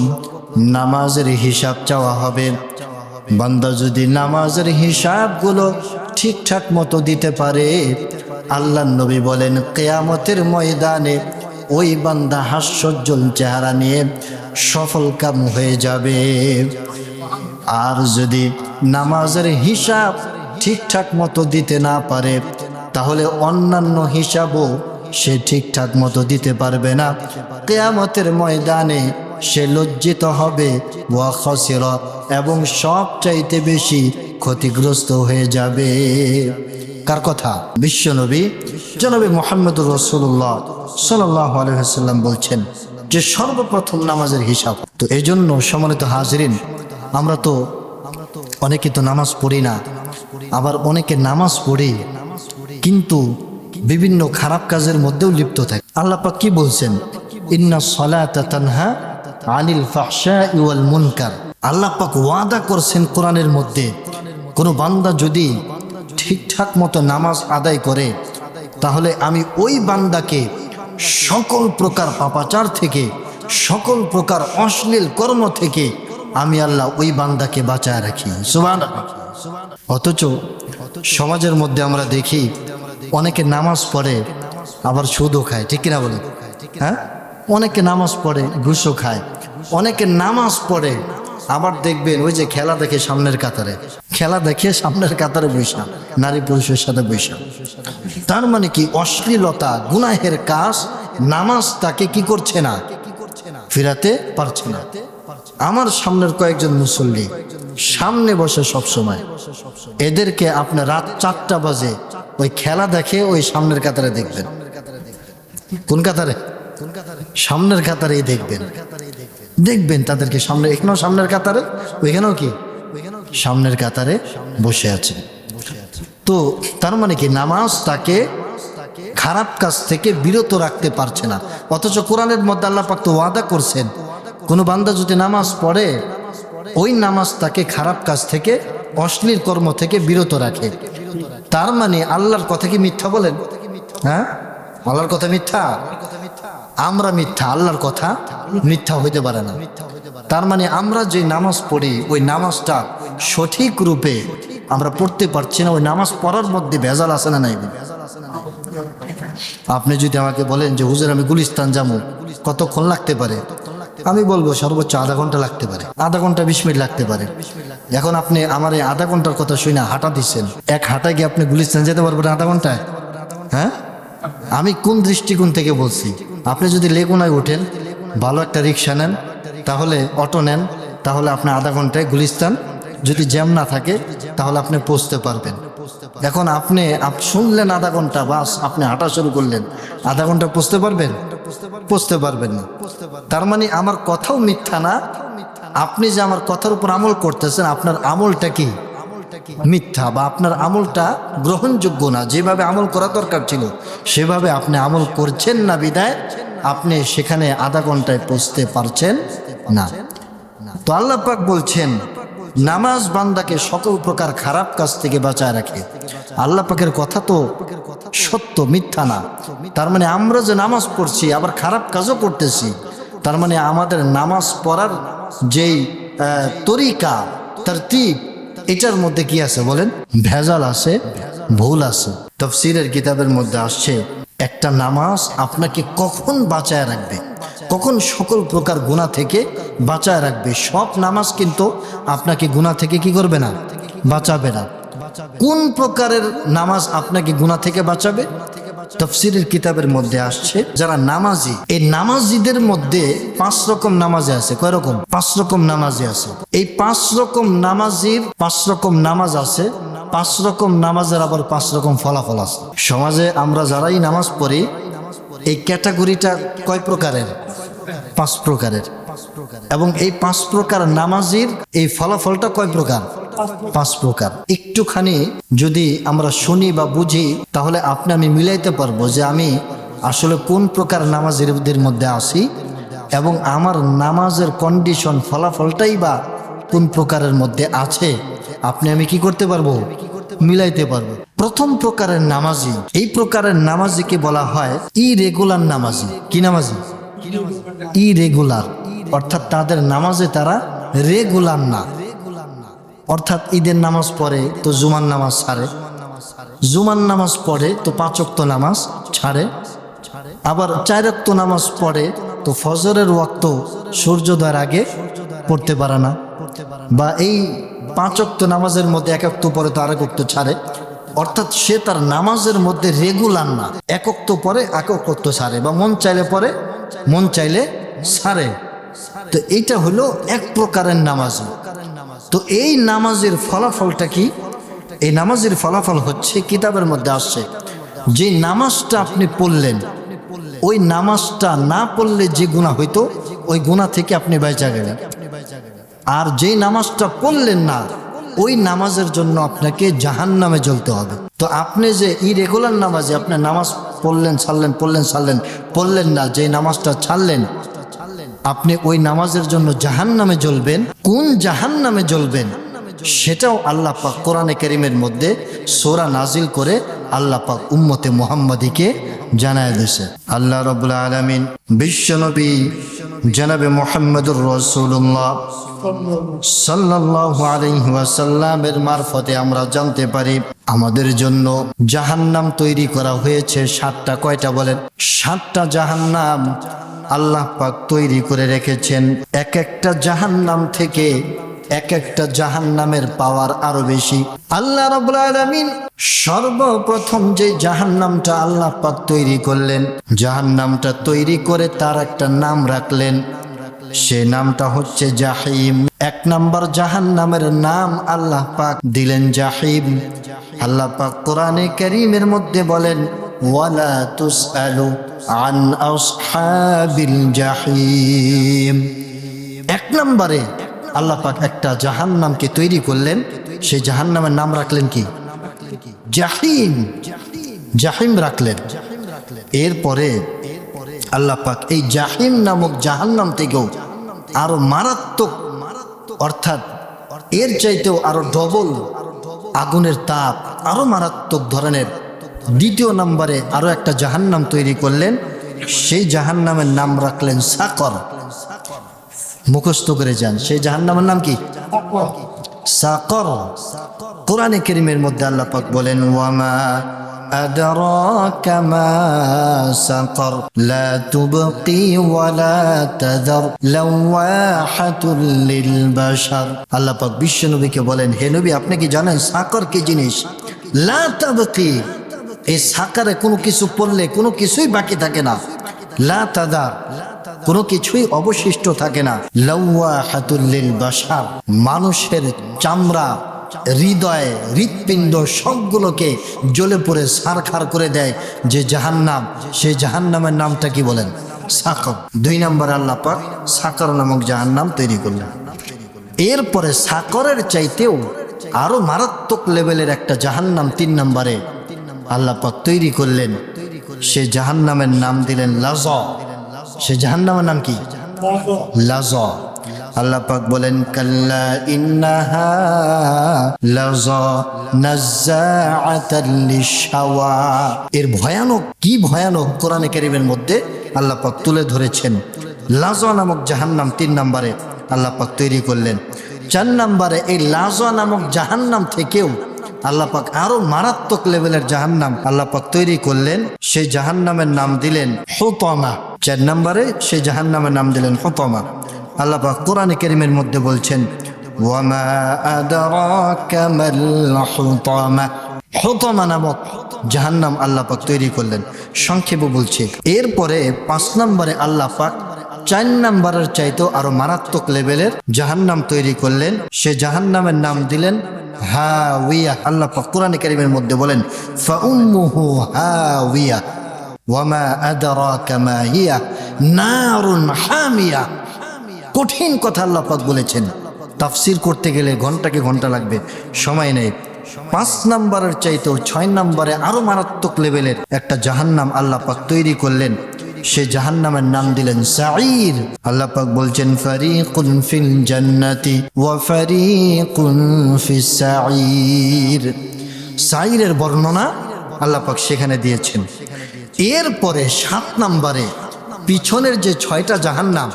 নামাজের হিসাব চাওয়া হবে। বান্দা যদি নামাজের হিসাবগুলো ঠিকঠাক মতো দিতে পারে, আল্লাহর নবী বলেন কিয়ামতের ময়দানে ওই বান্দা হাস্যোজ্জ্বল চেহারা নিয়ে সফলকাম হয়ে যাবে। আর যদি নামাজের হিসাব ঠিকঠাক মতো দিতে না পারে, তাহলে অন্যান্য হিসাবও সে ঠিকঠাক মতো দিতে পারবে না। কিয়ামতের ময়দানে সে লজ্জিত হবে, ওয়া খাসিরা, এবং সবচাইতে বেশি ক্ষতিগ্রস্ত হয়ে যাবে। কার কথা? বিশ্বনবী জনাবে মুহাম্মদুর রাসূলুল্লাহ সাল্লাল্লাহু আলাইহি ওয়াসাল্লাম বলছেন যে সর্বপ্রথম নামাজের হিসাব। তো এই জন্য সম্মানিত হাজিরিন, আমরা তো অনেকে তো নামাজ পড়ি না, আবার অনেকে নামাজ পড়ি কিন্তু বিভিন্ন খারাপ কাজের মধ্যেও লিপ্ত থাকে। আল্লাহ পাক কি বলছেন? ইন্নাস সালাতা তানহা আনিল ফাহশাই ওয়াল মুনকার। আল্লাহ পাক ওয়াদা করছেন কোরআনের মধ্যে, কোনো বান্দা যদি ঠিকঠাক মতো নামাজ আদায় করে, তাহলে আমি ওই বান্দাকে সকল প্রকার পাপাচার থেকে, সকল প্রকার অশ্লীল কর্ম থেকে আমি আল্লাহ ওই বান্দাকে বাঁচায় রাখি। সুবহানাল্লাহ। অথচ সমাজের মধ্যে আমরা দেখি অনেকে নামাজ পড়ে আবার সুদও খায়, ঠিক কিনা বলে? হ্যাঁ, অনেকে নামাজ পড়ে ঘুষও খায়, অনেকে নামাজ পড়ে আবার দেখবেন ওই যে খেলা দেখে সামনের কাতারে, খেলা দেখে সামনের কাতারে বৈশা, নারী পুরুষের সাথে বৈশা। তার মানে কি? অশ্লীলতা, গুনাহের কাজ নামাজ তাকে কি করছে না, ফিরাতে পারছে না। আমার সামনের কয়েকজন মুসল্লি সামনে বসে সব সময়, এদেরকে আপনার রাত 4টা বাজে ওই খেলা দেখে ওই সামনের কাতারে দেখবেন। কোন কাতারে? সামনের কাতারেই দেখবেন। দেখবেন তাদেরকে সামনে, এখানেও সামনের কাতারে, ওইখানেও কি সামনের কাতারে বসে আছে। তো তার মানে কি? নামাজ তাকে খারাপ কাজ থেকে বিরত রাখতে পারছে না। অথচ কোরআনের মধ্যে আল্লাহ পাক তো ওয়াদা করছেন, কোনো বান্দা যদি নামাজ পড়ে, ওই নামাজ তাকে খারাপ কাজ থেকে, অশ্লীল কর্ম থেকে বিরত রাখে। তার মানে আল্লাহর কথা কি মিথ্যা বলেন? হ্যাঁ, আল্লাহর কথা মিথ্যা? আমরা মিথ্যা, আল্লাহর কথা মিথ্যা হইতে পারে না। তার মানে আমরা যে নামাজ পড়ি ওই নামাজটা সঠিক রূপে আমরা পড়তে পারছি না। ওই নামাজ পড়ার মধ্যে ভেজাল আছে না নাই? আপনি যদি আমাকে বলেন যে হুজুর আমি গুলিস্তান যাবো, কতক্ষণ লাগতে পারে? আমি বলবো সর্বোচ্চ আধা ঘন্টা লাগতে পারে, আধা ঘন্টা 20 মিনিট লাগতে পারে। এখন আপনি আমার এই আধা ঘন্টার কথা শুনে হাঁটা দিচ্ছেন, এক হাঁটায় গিয়ে আপনি গুলিস্তান যেতে পারবেন আধা ঘন্টায়? হ্যাঁ, আমি কোন দৃষ্টিকোণ থেকে বলছি? আপনি যদি লেগুনায় ওঠেন, ভালো একটা রিক্সা নেন, তাহলে অটো নেন, তাহলে আপনি আধা ঘন্টায় গুলিস্তান, যদি জ্যাম না থাকে তাহলে আপনি পৌঁছতে পারবেন। এখন আপনি শুনলেন আধা ঘন্টা, বাস আপনি হাঁটা শুরু করলেন, আধা ঘন্টা পৌঁছতে পারবেন? পৌঁছতে পারবেন না। তার মানে আমার কথাও মিথ্যা না, আপনি যে আমার কথার উপর আমল করতেছেন আপনার আমলটা কি মিথ্যা, বা আপনার আমলটা গ্রহণযোগ্য না। যেভাবে আমল করা দরকার ছিল সেভাবে আপনি আমল করছেন না, বিদায় আপনি সেখানে আধা ঘন্টায় পৌঁছতে পারছেন না। তো আল্লাহ পাক বলছেন নামাজ বান্দাকে সকল প্রকার খারাপ কাজ থেকে বাঁচায় রাখে। আল্লাহ পাকের কথা তো সত্য, মিথ্যা না। তার মানে আমরা যে নামাজ পড়ছি আবার খারাপ কাজও করতেছি, তার মানে আমাদের নামাজ পড়ার যেই তরিকা, তারতিব, এটার মধ্যে কি আছে বলেন? ভেজাল আছে, ভুল আছে। তাফসীরের কিতাবের মধ্যে আসছে একটা নামাজ আপনাকে কখন বাঁচায় রাখবে, কখন সকল প্রকার গুনাহ থেকে বাঁচায় রাখবে। সব নামাজ কিন্তু আপনাকে গুনাহ থেকে কি করবে না? বাঁচাবে না। কোন প্রকারের নামাজ আপনাকে গুনাহ থেকে বাঁচাবে? তাফসীরের কিতাবের মধ্যে আসছে যারা নামাজি, এই নামাজিদের মধ্যে 5 রকম নামাজে আছে। কয় রকম? 5 রকম নামাজে আছে। এই 5 রকম নামাজির 5 রকম নামাজ আছে, 5 রকম নামাজের আবার 5 রকম ফলাফল আছে। সমাজে আমরা যারাই নামাজ পড়ি এই ক্যাটাগরিটা কয় প্রকারের? 5 প্রকারের। এবং এই 5 প্রকার নামাজির এই ফলাফলটা কয় প্রকার? 5 প্রকার। একটুখানি যদি আমরা শুনি বা বুঝি তাহলে আপনি আমি মিলাইতে পারবো যে আমি আসলে কোন প্রকার নামাজের মধ্যে আসি এবং আমার নামাজের কন্ডিশন, ফলাফলটাই বা কোন প্রকারের মধ্যে আছে। আপনি আমি কি করতে পারবো? মিলাইতে পারবো। প্রথম প্রকারের নামাজি, এই প্রকারের নামাজিকে বলা হয় ইরেগুলার নামাজি। কি নামাজি? ইরেগুলার, অর্থাৎ তাদের নামাজে তারা রেগুলার না। অর্থাৎ ঈদের নামাজ পড়ে তো জুমার নামাজ ছাড়ে, জুমার নামাজ পড়ে তো 5 ওয়াক্ত নামাজ ছাড়ে, আবার 4 ওয়াক্ত নামাজ পড়ে তো ফজরের ওয়াক্ত সূর্যোদয়ের আগে পড়তে পারে না, বা এই 5 ওয়াক্ত নামাজের মধ্যে 1 ওয়াক্ত পরে তো আরেক ওয়াক্ত ছাড়ে। অর্থাৎ সে তার নামাজের মধ্যে রেগুলার না, 1 ওয়াক্ত পরে 1 ওয়াক্ত ছাড়ে, বা মন চাইলে পরে মন চাইলে ছাড়ে। তো এইটা হলো এক প্রকারের নামাজি। তো এই নামাজের ফলাফলটা কি? এই নামাজের ফলাফল হচ্ছে কিতাবের মধ্যে আসছে যে নামাজটা আপনি পড়লেন ওই নামাজটা না পড়লে যে গুনাহ হইতো ওই গুনাহ থেকে আপনি বাঁচা গেলেন। আর যে নামাজটা পড়লেন না ওই নামাজের জন্য আপনাকে জাহান্নামে জ্বলতে হবে। তো আপনি যে ইরেগুলার নামাজে আপনি নামাজ পড়লেন ছাড়লেন, পড়লেন ছাড়লেন, পড়লেন না, যে নামাজটা ছাড়লেন আপনি ওই নামাজের জন্য জাহান্নামে জ্বলবেন। কোন জাহান্নামে জ্বলবেন সেটাও আল্লাহ পাক কোরআনে কারীমের মধ্যে সূরা নাজিল করে আল্লাহ পাক উম্মতে মুহাম্মাদীকে জানায় দিয়েছে। আল্লাহ রাব্বুল আলামিন বিশ্বনবী জনাবে মুহাম্মদুর রাসূলুল্লাহ সাল্লাল্লাহু আলাইহি ওয়াসাল্লামের মারফতে আমরা জানতে পারি আমাদের জন্য জাহান্নাম তৈরি করা হয়েছে 7টা। কয়টা বলেন? 7টা জাহান্নাম আল্লাহ পাক তৈরি করে রেখেছেন। এক একটা জাহান্নাম থেকে এক একটা জাহান্নামের পাওয়ার আরো বেশি। আল্লাহ রাব্বুল আলামিন সর্বপ্রথম যে জাহান্নামটা আল্লাহ পাক তৈরি করলেন, জাহান্নামটা তৈরি করে তার একটা নাম রাখলেন, সে নামটা হচ্ছে জাহিম। 1 নম্বর জাহান্নামের নাম আল্লাহ পাক দিলেন জাহিম। আল্লাহ পাক কোরআনে কারীমের মধ্যে বলেন ওয়ালা তুসআলু আন আসহাবিল জাহিম। 1 নম্বরে আল্লাহ পাক একটা জাহান্নামকে তৈরি করলেন, সেই জাহান্নামের নাম রাখলেন কি? জাহিম। জাহিম রাখলেন। এরপরে আল্লাহ পাক এই জাহিম নামক জাহান্নাম থেকেও আরো মারাত্মক, অর্থাৎ এর চাইতেও আরো ডবল আগুনের তাপ আরো মারাত্মক ধরনের। দ্বিতীয় নম্বরে আরো একটা জাহান্নাম তৈরি করলেন, সেই জাহান্নামের নাম রাখলেন সাকর। মুখস্থ করে যান, সেই জাহান্নামের নাম কি? সাকর। কোরআনে কারীমের মধ্যে আল্লাহ পাক বলেন, ওয়ামা আদরাকা মা সাকর লা তুবকি ওয়ালা তাযার লাওয়াহাতুল লিল বাশার। আল্লাহ পাক বিশ্ব নবীকে বলেন, হে নবী আপনি কি জানেন সাকর কি জিনিস? লা তুবকি, এই সাকারে কোনো কিছু পড়লে কোনো কিছুই বাকি থাকে না। লা তাযার, কোনো কিছুই অবশিষ্ট থাকে না। লাওয়াহাতুল লিল বাশার, মানুষের চামড়া, হৃদয়, হৃৎপিণ্ড সবগুলোকে জ্বলে পড়ে ছারখার করে দেয় যে জাহান্নাম, সেই জাহান্নামের নামটা কি বলেন? সাকর। 2 নম্বর আল্লাহ পাক সাকর নামক জাহান্নাম তৈরি করলেন। এরপরে সাকরের চাইতেও আরো মারাত্মক লেভেলের একটা জাহান্নাম 3 নম্বরে আল্লাহ পাক তৈরি করলেন। সে জাহান্নামের নাম দিলেন লাযা। সে জাহান্নামের নাম কি? লাযা। আল্লাহ পাক বলেন, কাল্লা ইন্নাহা লাযা নাযাআতাল লিশাওয়া। এর ভয়ানক, কি ভয়ানক কোরআনে কারীমের মধ্যে আল্লাহ পাক তুলে ধরেছেন। লাযা নামক জাহান্নাম 3 নম্বরে আল্লাহ পাক তৈরি করলেন। 4 নম্বরে এই লাযা নামক জাহান্নাম থেকেও আল্লাহ পাক আরো মারাত্মক লেভেলের জাহান্নাম আল্লাহ পাক তৈরি করলেন। সেই জাহান্নামের নাম দিলেন হুতামা। 4 নম্বরে সেই জাহান্নামের নাম দিলেন হুতামা। আল্লাহ পাক কোরআনে কারীমের মধ্যে বলছেন, ওয়ামা আদরাকা মাল হুতামা। হুতামা নামক জাহান্নাম আল্লাহ পাক তৈরি করলেন। সংক্ষেপে বলছি, এরপরে 5 নম্বরে আল্লাহ পাক 4 নম্বরের চাইতেও আরো মারাত্মক লেভেলের জাহান্নাম তৈরি করলেন। সে জাহান্নামের নাম দিলেন হাওিয়া। আল্লাহ পাক কোরআনে কারীমের মধ্যে বলেন, ফাউম্মুহু হাওিয়া ওয়ামা আদরাকা মা হিয়া নারুন হামিয়া। কঠিন কথা আল্লাহ পাক বলেছেন, তাফসীর করতে গেলে ঘন্টাকে ঘন্টা লাগবে, সময় নেই। 5 নম্বরের চাইতেও 6 নম্বরে আরো মারাত্মক লেভেলের একটা জাহান্নাম আল্লাহ পাক তৈরি করলেন। সে জাহান্নামের নাম দিলেন সাঈর। আল্লাহ পাক বলছেন, ফারিকুন ফিল জান্নাতি ওয়া ফারিকুন ফিস সাঈর। সাঈরের বর্ণনা আল্লাহ পাক সেখানে দিয়েছেন। এরপরে 7 নম্বরে পিছনের যে 6টা জাহান্নাম,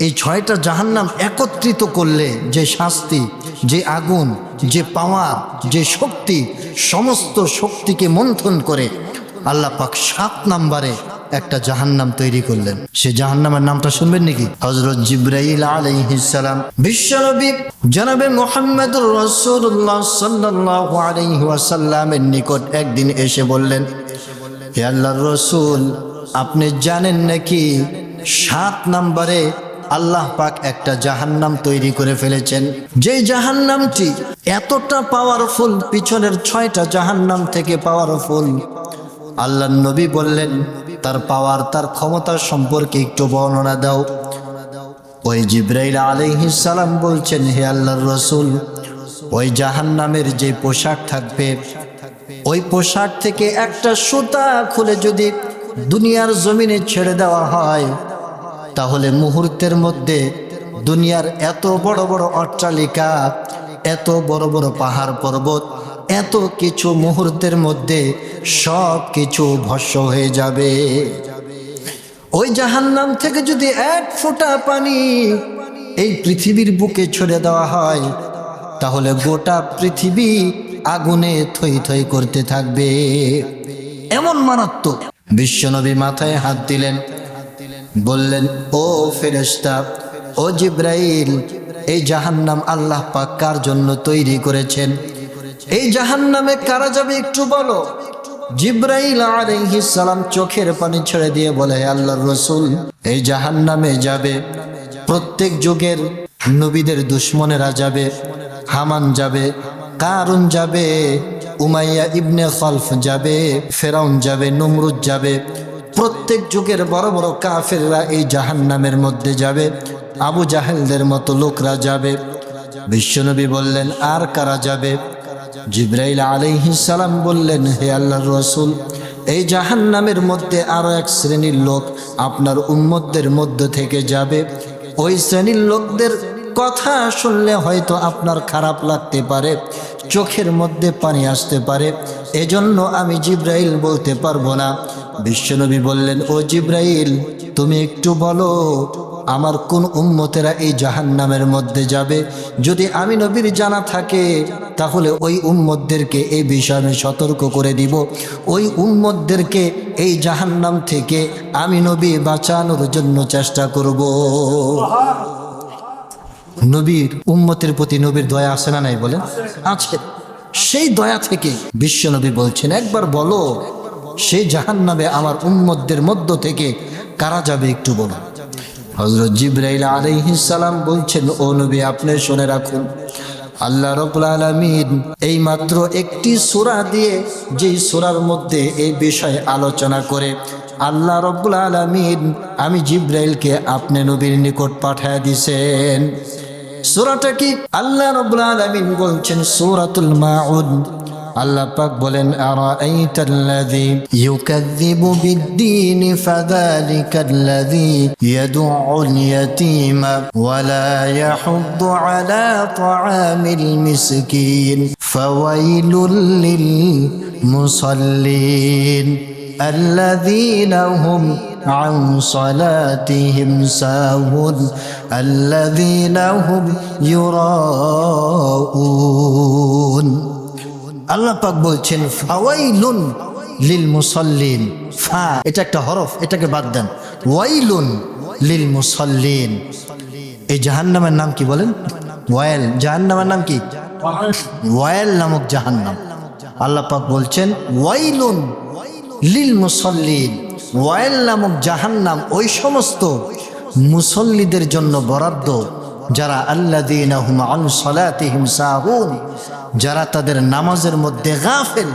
এই 6টা জাহান্নাম একত্রিত করলে যে শাস্তি, যে আগুন, যে পাওয়ার, যে শক্তি, সমস্ত শক্তিকে মন্থন করে আল্লাহ পাক 7 নম্বরে একটা জাহান্নাম তৈরি করলেন। সে জাহান্নামের নামটা শুনবেন নাকি? হযরত জিবরাইল আলাইহিস সালাম বিশ্বনবী জনাবে মুহাম্মদুর রাসূলুল্লাহ সাল্লাল্লাহু আলাইহি ওয়াসাল্লামের নিকট একদিন এসে বললেন, হে আল্লাহর রাসূল, আপনি জানেন নাকি 7 নম্বরে আল্লাহ পাক একটা জাহান্নাম তৈরি করে ফেলেছেন, যে জাহান্নামটি এতটা পাওয়ারফুল, পিছনের 6টা জাহান্নাম থেকে পাওয়ারফুল। আল্লাহর নবী বললেন, তার পাওয়ার, তার ক্ষমতা সম্পর্কে একটু বর্ণনা দাও। ওই জিবরাইল আলাইহিস সালাম বলছেন, হে আল্লাহর রাসূল, ওই জাহান্নামের যে পোশাক থাকবে, ওই পোশাক থেকে একটা সুতা খুলে যদি দুনিয়ার জমিনে ছেড়ে দেওয়া হয়, তাহলে মুহূর্তের মধ্যে দুনিয়ার এত বড় বড় অট্টালিকা, এত বড় বড় পাহাড় পর্বত, এত কিছু মুহূর্তের মধ্যে সব কিছু ভস্ম হয়ে যাবে। ওই জাহান্নাম থেকে যদি 1 ফোঁটা পানি এই পৃথিবীর বুকে ছড়ে দেওয়া হয়, তাহলে গোটা পৃথিবী আগুনে থই থই করতে থাকবে। এমন মারাত্মক। বিশ্বনবী মাথায় হাত দিলেন, বললেন, ও ফেরেশতা, ও জিবরাইল, এই জাহান্নাম আল্লাহ পাক কার জন্য তৈরি করেছেন? এই জাহান্নামে কারা যাবে একটু বলো। জিবরাইল আলাইহিস সালাম চোখের পানি ছেড়ে দিয়ে বলে, হে আল্লাহর রাসূল, এই জাহান্নামে যাবে প্রত্যেক যুগের নবীদের দুশমনেরা যাবে, হামান যাবে, কারুন যাবে, উমাইয়া ইবনে খালফ যাবে, ফেরাউন যাবে, নমরুদ যাবে, প্রত্যেক যুগের বড় বড় কাফেররা এই জাহান্নামের মধ্যে যাবে, আবু জাহেলদের মতো লোকরা যাবে। বিশ্বনবী বললেন, আর কারা যাবে? জিবরাইল আলাইহিস সালাম বললেন, হে আল্লাহর রাসূল, এই জাহান্নামের মধ্যে আরো 1 শ্রেণীর লোক আপনার উম্মতদের মধ্য থেকে যাবে। ওই শ্রেণীর লোকদের কথা শুনলে হয়তো আপনার খারাপ লাগতে পারে, চোখের মধ্যে পানি আসতে পারে, এজন্য আমি জিব্রাইল বলতে পারবো না। বিশ্বনবী বললেন, ও জিব্রাইল, তুমি একটু বলো আমার কোন উম্মতেরা এই জাহান্নামের মধ্যে যাবে। যদি আমি নবীর জানা থাকে তাহলে ওই উম্মতদেরকে এই বিষয়ে আমি সতর্ক করে দিব। ওই উম্মতদেরকে এই জাহান্নাম থেকে আমি নবী বাঁচানোর জন্য চেষ্টা করব। নবীর উম্মতের প্রতি নবীর দয়া আছে না নাই বলেন? আছে। সেই দয়া থেকে বিশ্বনবী বলছেন, একবার বলো সেই জাহান্নামে আমার উম্মতদের মধ্য থেকে কারা যাবে একটু বলো। হযরত জিবরাইল আলাইহিস সালাম বলছেন, ও নবী আপনি শুনে রাখুন, আল্লাহ রাব্বুল আলামিন এই মাত্র একটি সূরা দিয়ে, যেই সূরার মধ্যে এই বিষয়ে আলোচনা করে আল্লাহ রাব্বুল আলামিন আমি জিবরাইলকে আপনি নবীর নিকট পাঠিয়ে দিয়েছেন। সূরাটা কি? আল্লাহ রাব্বুল আলামিন বলছেন সূরাতুল মাউন। আল্লাহ পাক বলেন, আরাআইতাল্লাযী ইউকাযযিবু বিদ্দীন ফাযালিকাল্লাযী ইয়াদউল ইয়াতীমা ওয়া লা ইয়াহুদ্দু আলা তাআমিল মিসকিন ফাওয়াইলুল লিল মুসাল্লিন আল্লাযীনা হুম عن صلاتهم ساهون الذين هم يراءون। আল্লাহ পাক বলছেন ফাওয়াইলুন লিল মুসাল্লিন। ফা এটা একটা হরফ, এটাকে বাদ দেন। ওয়াইলুন লিল মুসাল্লিন। এই জাহান্নামের নাম কি বলেন? ওয়াইল। জাহান্নামের নাম কি? ওয়াইল নামক জাহান্নাম। আল্লাহ পাক বলছেন ওয়াইলুন লিল মুসাল্লিন। ওয়াইল নামক জাহান্নাম ওই সমস্ত মুসল্লিদের জন্য বরাদ্দ যারা আল্লাযীনা হুম আন সালাতিহিম সাহুন, যারা তাদের নামাজের মধ্যে গাফেল,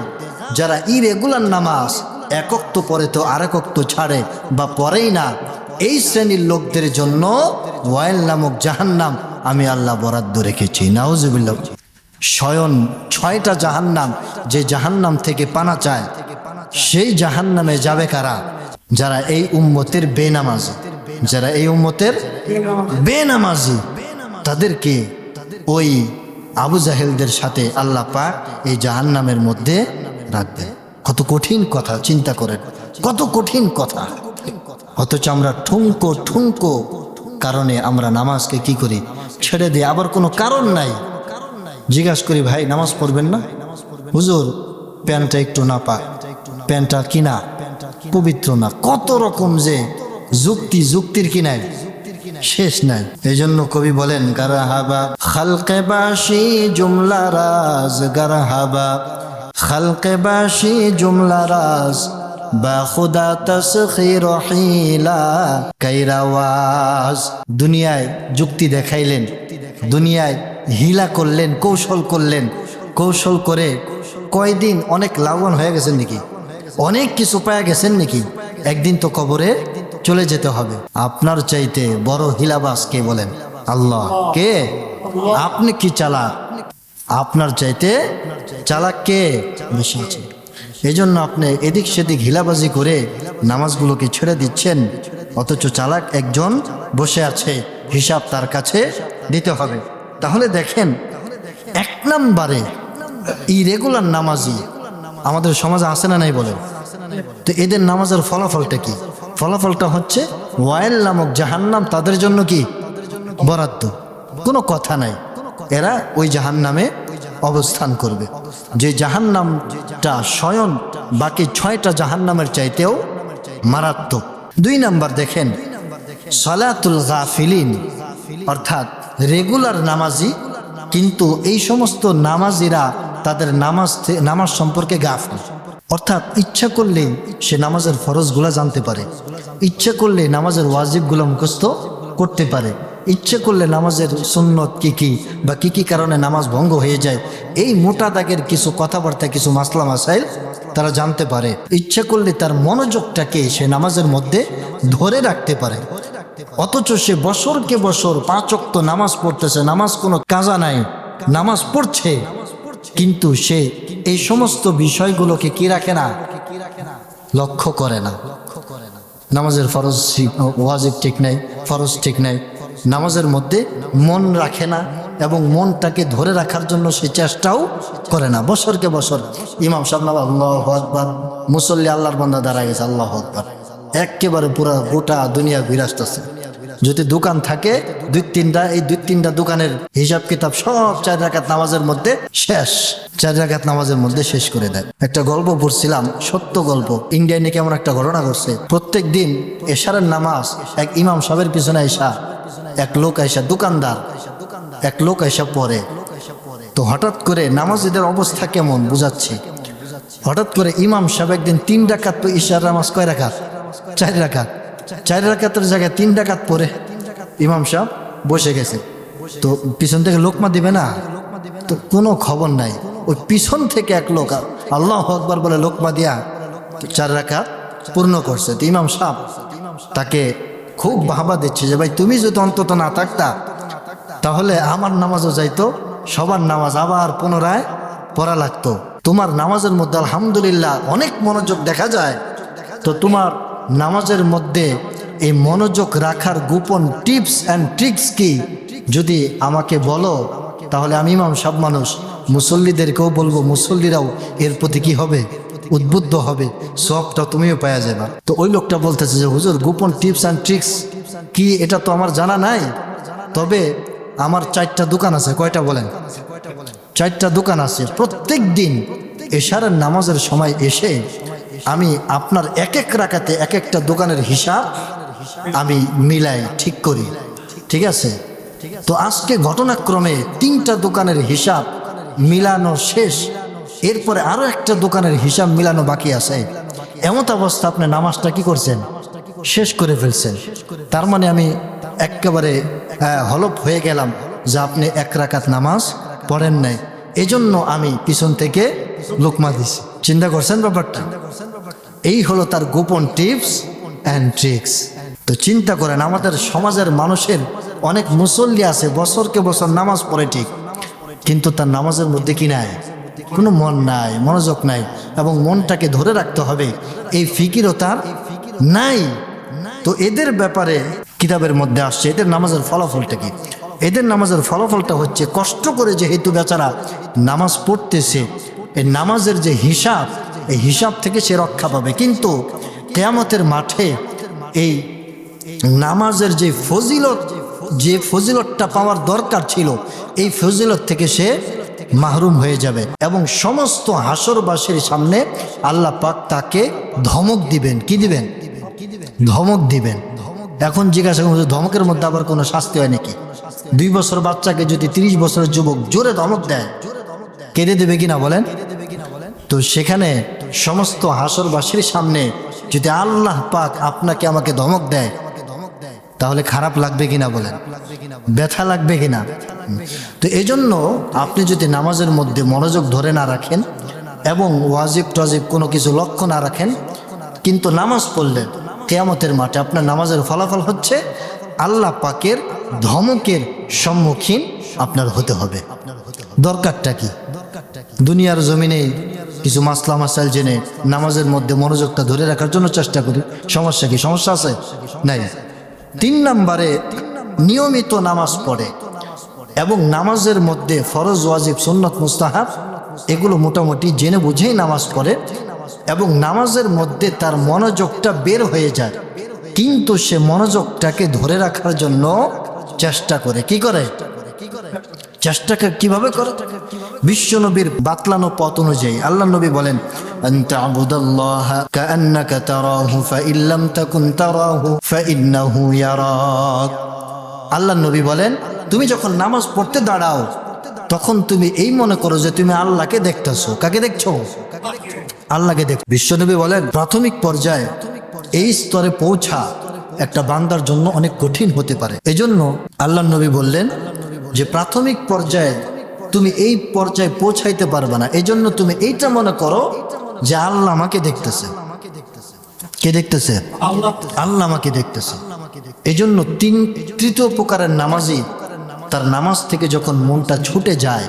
যারা ইরেগুলার নামাজ, এক ওয়াক্ত পরে তো আরেক ওয়াক্ত ছাড়ে বা পড়েই না, এই শ্রেণীর লোকদের জন্য ওয়াইল নামক জাহান্নাম আমি আল্লাহ বরাদ্দ রেখেছি। নাউজুবিল্লাহ। স্বয়ং 6টা জাহান্নাম, যে জাহান্নাম থেকে পানা চায়, সেই জাহান্নামে যাবে কারা? যারা এই উম্মতের বেনামাজি, যারা এই উম্মতের বেনামাজি, তাদেরকে ওই আবু জাহেলদের সাথে আল্লাহ পাক এই জাহান্নামের মধ্যে রাখবে। কত কঠিন কথা, চিন্তা করেন, কত কঠিন কথা। অথচ আমরা ঠুনকো ঠুনকো কারণে আমরা নামাজকে কি করি? ছেড়ে দিই। আবার কোনো কারণ নাই। জিজ্ঞাসা করি, ভাই নামাজ পড়বেন না? হুজুর প্যান্টটা একটু না পাক, প্যান্টটা কিনা পবিত্র না। কত রকম যে যুক্তি, যুক্তির কি নাই শেষ নাই। এই জন্য কবি বলেন, গারহাবা খালকে বাসি জুমলা রাজ, গারহাবা খালকে বাসি জুমলা রাজ, বা খুদা তসখির হিলা কাইরাওয়াজ। দুনিয়ায় যুক্তি দেখাইলেন, দুনিয়ায় হিলা করলেন, কৌশল করলেন, কৌশল করে কয়দিন অনেক লাভবান হয়ে গেছেন নাকি? অনেক কিছু পাওয়া গেছেন নাকি? একদিন তো কবরে চলে যেতে হবে। আপনার চাইতে বড় হিলাবাস কে বলেন? আল্লাহ। কে? আপনি কি চালাক? আপনার চাইতে চালাক কে বেশি আছে? এই জন্য আপনি এদিক সেদিক হিলাবাজি করে নামাজগুলোকে ছেড়ে দিচ্ছেন, অথচ চালাক একজন বসে আছে, হিসাব তার কাছে দিতে হবে। তাহলে দেখেন, 1 নম্বরে ইরেগুলার নামাজি আমাদের সমাজে আছে না নাই বলেন? তো এদের নামাজের ফলাফলটা কি? ফলাফলটা হচ্ছে ওয়াইল নামক জাহান্নাম তাদের জন্য কি বরাদ্দ। কোনো কথা নাই, এরা ওই জাহান্নামে অবস্থান করবে, যে জাহান্নামটা স্বয়ং বাকি 6টা জাহান্নামের চাইতেও মারাত্মক। 2 নাম্বার দেখেন, সালাতুল গাফিলিন, অর্থাৎ রেগুলার নামাজি কিন্তু এই সমস্ত নামাজিরা তাদের নামাজ সম্পর্কে গাফিল। অর্থাৎ ইচ্ছা করলে সে নামাজের ফরজগুলো জানতে পারে, ইচ্ছা করলে নামাজের ওয়াজিবগুলো মুখস্থ করতে পারে, ইচ্ছে করলে নামাজের সুন্নত কি কি বা কি কি কারণে নামাজ ভঙ্গ হয়ে যায়, এই মোটা দাগের কিছু কথাবার্তা, কিছু মাসলা মাসাইল তারা জানতে পারে। ইচ্ছা করলে তার মনোযোগটাকে সে নামাজের মধ্যে ধরে রাখতে পারে। অথচ সে বছরকে বছর 5 ওয়াক্ত নামাজ পড়তেছে, নামাজ কোনো কাজা নাই, নামাজ পড়ছে, কিন্তু সে এই সমস্ত বিষয়গুলোকে কি রাখে না, লক্ষ্য করে না। নামাজের ফরজ ওয়াজিব ঠিক নাই, ফরজ ঠিক নাই, নামাজের মধ্যে মন রাখে না, এবং মনটাকে ধরে রাখার জন্য সে চেষ্টাও করে না। বছরকে বছর ইমাম সাহেব না আল্লাহু আকবার, মুসল্লি আল্লাহর বান্দা দাঁড়ায় গেছে আল্লাহু আকবার, একেবারে পুরা গোটা দুনিয়া ঘুরে আসতেছে। যদি দোকান থাকে দুই তিনটা দোকানের হিসাব কিতাব সব 4 রাকাত নামাজের মধ্যে শেষ, 4 রাকাত নামাজের মধ্যে শেষ করে দেয়। একটা গল্প পড়ছিলাম, সত্য গল্প। ইন্ডিয়ায় নাকি এমন একটা ঘটনা ঘটছে, প্রত্যেক দিন এশারের নামাজ এক ইমাম সাহেবের পিছনে এক লোক দোকানদার এক লোক পড়ে। তো হঠাৎ করে নামাজীদের অবস্থা কেমন বুঝাচ্ছি। হঠাৎ করে ইমাম সাহেব একদিন 3 রাকাত ইশার নামাজ, কয় রাকাত? 4 রাকাত। 4 রাকাতের জায়গায় 3 রাকাত পড়ে ইমাম সাহেব বসে গেছে। তো পিছন থেকে লোকমা দিবে না, তো কোনো খবর নাই। ওই পিছন থেকে এক লোক আল্লাহু আকবার বলে লোকমা দিয়া 4 রাকাত পূর্ণ করছে। তো ইমাম সাহেব তাকে খুব বাহবা দিচ্ছে যে ভাই তুমি যদি অন্তত না থাকতা তাহলে আমার নামাজও যাইতো, সবার নামাজ আবার পুনরায় পড়া লাগতো। তোমার নামাজের মধ্যে আলহামদুলিল্লাহ অনেক মনোযোগ দেখা যায়। তো তোমার নামাজের মধ্যে এই মনোযোগ রাখার গোপন টিপস অ্যান্ড ট্রিক্স কি যদি আমাকে বলো, তাহলে আমি ইমাম সাহেব মানুষ, মুসল্লিদেরকেও বলবো, মুসল্লিরাও এর প্রতি কি হবে? উদ্বুদ্ধ হবে, সবটা তুমিও পাওয়া যাবে। তো ওই লোকটা বলতেছে যে হুজুর গোপন টিপস অ্যান্ড ট্রিক্স কি, এটা তো আমার জানা নাই, তবে আমার 4টা দোকান আছে। কয়টা বলেন? 4টা দোকান আছে। প্রত্যেক দিন এশারের নামাজের সময় এসে আমি আপনার এক রাকাতে এক একটা দোকানের হিসাব আমি মিলাই ঠিক করি, ঠিক আছে? তো আজকে ঘটনাক্রমে 3টা দোকানের হিসাব মিলানো শেষ, এরপরে আরো একটা দোকানের হিসাব মিলানো বাকি আছে। এমন অবস্থা আপনি নামাজটা কি করছেন? শেষ করে ফেলছেন। তার মানে আমি একেবারে হলফ হয়ে গেলাম যে আপনি 1 রাকাত নামাজ পড়েন নাই, এজন্য আমি পিছন থেকে লোকমা দিছি। চিন্তা করছেন ব্যাপারটা? এই হলো তার গোপন টিপস অ্যান্ড ট্রিক্স। তো চিন্তা করেন, আমাদের সমাজের মানুষের অনেক মুসল্লি আছে, বছরকে বছর নামাজ পড়ে ঠিক, কিন্তু তার নামাজের মধ্যে কি নাই? কোনো মন নাই, মনোযোগ নাই, এবং মনটাকে ধরে রাখতে হবে এই ফিকিরও তার নাই। তো এদের ব্যাপারে কিতাবের মধ্যে আসছে এদের নামাজের ফলাফলটা কি? এদের নামাজের ফলাফলটা হচ্ছে কষ্ট করে যেহেতু বেচারা নামাজ পড়তেছে, এই নামাজের যে হিসাব, এই হিসাব থেকে সে রক্ষা পাবে। কিন্তু কিয়ামতের মাঠে এই নামাজের যে ফজিলতটা পাওয়ার দরকার ছিল, এই ফজিলত থেকে সে মাহরুম হয়ে যাবে, এবং সমস্ত হাসরবাসীর সামনে আল্লাহ পাক তাকে ধমক দিবেন। কি দিবেন? ধমক দিবেন। এখন জিজ্ঞাসা করুন, ধমকের মধ্যে আবার কোনো শাস্তি হয় নাকি? 2 বছর বাচ্চাকে যদি 30 বছরের যুবক জোরে ধমক দেয়, কেঁদে দেবে কিনা বলেন? তো সেখানে সমস্ত হাসরবাসীর সামনে যদি আল্লাহ পাক আপনাকে আমাকে ধমক দেয়, তাহলে খারাপ লাগবে কিনা বলেন? ব্যথা লাগবে কিনা? তো এই জন্য আপনি যদি নামাজের মধ্যে মনোযোগ ধরে না রাখেন এবং ওয়াজিব টজিব কোনো কিছু লক্ষ্য না রাখেন, কিন্তু নামাজ পড়লেন, কিয়ামতের মাঠে আপনার নামাজের ফলাফল হচ্ছে আল্লাহ পাকের ধমকের সম্মুখীন আপনার হতে হবে। দরকারটা কি? দুনিয়ার জমিনে কিছু মাসলা মাসাইল জেনে নামাজের মধ্যে মনোযোগটা ধরে রাখার জন্য চেষ্টা করি। সমস্যা কি? সমস্যা আছে? নাই। 3 নম্বরে নিয়মিত নামাজ পড়ে এবং নামাজের মধ্যে ফরজ, ওয়াজিব, সুন্নত, মুস্তাহাব এগুলো মোটামুটি জেনে বুঝেই নামাজ পড়ে, এবং নামাজের মধ্যে তার মনোযোগটা বের হয়ে যায়, কিন্তু সে মনোযোগটাকে ধরে রাখার জন্য চেষ্টা করে। কি করে? চেষ্টাকে কিভাবে করে? বিশ্বনবীর বাতলানো পথ অনুযায়ী আল্লাহ নবী বলেন, আনতা আবুদাল্লাহা কাআন্নাকা তারাহু ফাইন লাম তাকুন তারাহু ফাইন্নাহু ইয়ারাক। আল্লাহ নবী বলেন, তুমি যখন নামাজ পড়তে দাঁড়াও তখন তুমি এই মনে করো যে তুমি আল্লাহকে দেখতেছো। কাকে দেখছো? আল্লাহকে দেখ। বিশ্বনবী বলেন, প্রাথমিক পর্যায়ে এই স্তরে পৌঁছা একটা বান্দার জন্য অনেক কঠিন হতে পারে। এজন্য আল্লাহ নবী বললেন যে প্রাথমিক পর্যায়ে তুমি এই পর্যায়ে পৌঁছাইতে পারবে না, এজন্য তুমি এইটা মনে করো যে আল্লাহ আমাকে দেখতেছে। কে দেখতেছে? আল্লাহ আমাকে দেখতেছে। এজন্য তৃতীয় প্রকারের নামাজি তার নামাজ থেকে যখন মনটা ছুটে যায়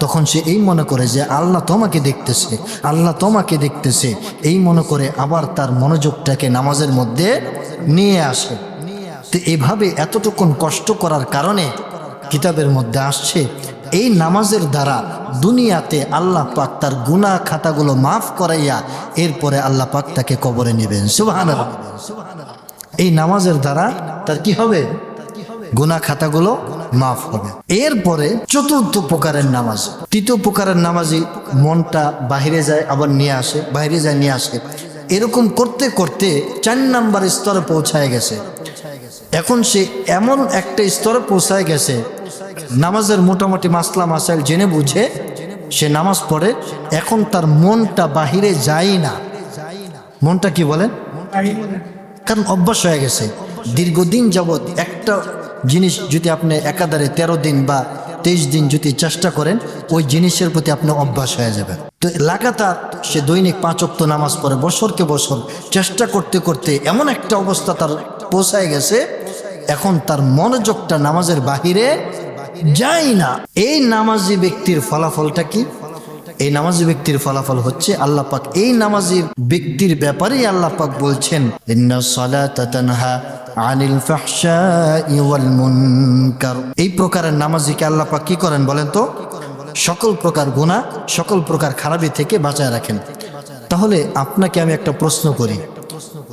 তখন সে এই মনে করে যে আল্লাহ তোমাকে দেখতেছে, আল্লাহ তোমাকে দেখতেছে, এই মনে করে আবার তার মনোযোগটাকে নামাজের মধ্যে নিয়ে আসে। তো এভাবে এতটুকুন কষ্ট করার কারণে কিতাবের মধ্যে আসছে এই নামাজের দ্বারা দুনিয়াতে আল্লাহ পাক তার গুনাহ খাতাগুলো মাফ করাইয়া এরপরে আল্লাহ পাক তাকে কবরে নেবেন। সুবহানাল্লাহ। এই নামাজের দ্বারা তার কি হবে? গুনাহ খাতাগুলো মাফ হবে। এরপরে চতুর্থ প্রকারের নামাজ। তৃতীয় প্রকারের নামাজি মনটা বাহিরে যায় আবার নিয়ে আসে, বাইরে যায় নিয়ে আসে, এরকম করতে করতে 4 নাম্বার স্তরে পৌঁছায় গেছে। এখন সে এমন একটা স্তরে পৌঁছায় গেছে, নামাজের মোটামুটি মাসলা মাসাইল জেনে বুঝে সে নামাজ পড়ে। এখন তার মনটা বাহিরে যায় না। মনটা কি বলেন? কারণ অভ্যাস হয়ে গেছে। দীর্ঘদিন যাবৎ একটা জিনিস যদি আপনি একাধারে 13 দিন বা 23 দিন যদি চেষ্টা করেন, ওই জিনিসের প্রতি আপনি অভ্যাস হয়ে যাবে। তো লাগাতার সে দৈনিক 5 ওয়াক্ত নামাজ পড়ে, বছরকে বছর চেষ্টা করতে করতে এমন একটা অবস্থা তার পৌঁছায় গেছে, এখন তার মনোযোগটা নামাজের বাহিরে যায় না। এই নামাজি ব্যক্তির ফলাফলটা কি? এই নামাজি ব্যক্তির ফলাফল হচ্ছে আল্লাহ পাক এই নামাজি ব্যক্তির ব্যাপারেই আল্লাহ পাক বলছেন, ইন্নাস সালাতা তানহা আনিল ফাহশাই ওয়াল মুনকার। এই প্রকারের নামাজিকে আল্লাহ পাক কি করেন বলেন তো? সকল প্রকার গুনাহ, সকল প্রকার খারাপি থেকে বাঁচায় রাখেন। তাহলে আপনাকে আমি একটা প্রশ্ন করি,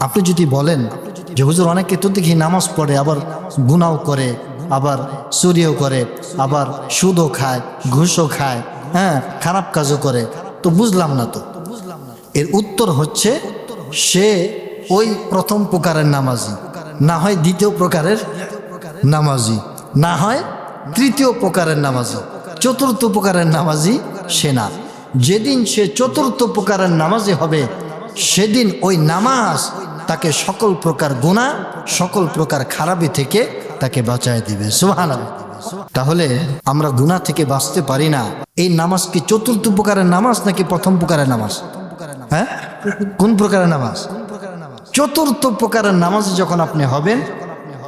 আপনি যদি বলেন যে হুজুর অনেকে তো দেখি নামাজ পড়ে আবার গুনাহ করে, আবার চুরিও করে, আবার সুদও খায়, ঘুষও খায়, হ্যাঁ খারাপ কাজও করে, তো বুঝলাম না। তো এর উত্তর হচ্ছে সে ওই প্রথম প্রকারের নামাজি, না হয় দ্বিতীয় প্রকারের নামাজি, না হয় তৃতীয় প্রকারের নামাজি, চতুর্থ প্রকারের নামাজি সে না। যেদিন সে চতুর্থ প্রকারের নামাজি হবে সেদিন ওই নামাজ তাকে সকল প্রকার গুনাহ, সকল প্রকার খারাপি থেকে তাকে বাঁচায় দিবে। সুবহানাল্লাহ। তাহলে আমরা গুনাহ থেকে বাঁচতে পারি না। এই নামাজ কি চতুর্থ প্রকারের নামাজ নাকি প্রথম প্রকারের নামাজ? হ্যাঁ, কোন প্রকারের নামাজ? চতুর্থ প্রকারের নামাজ যখন আপনি হবেন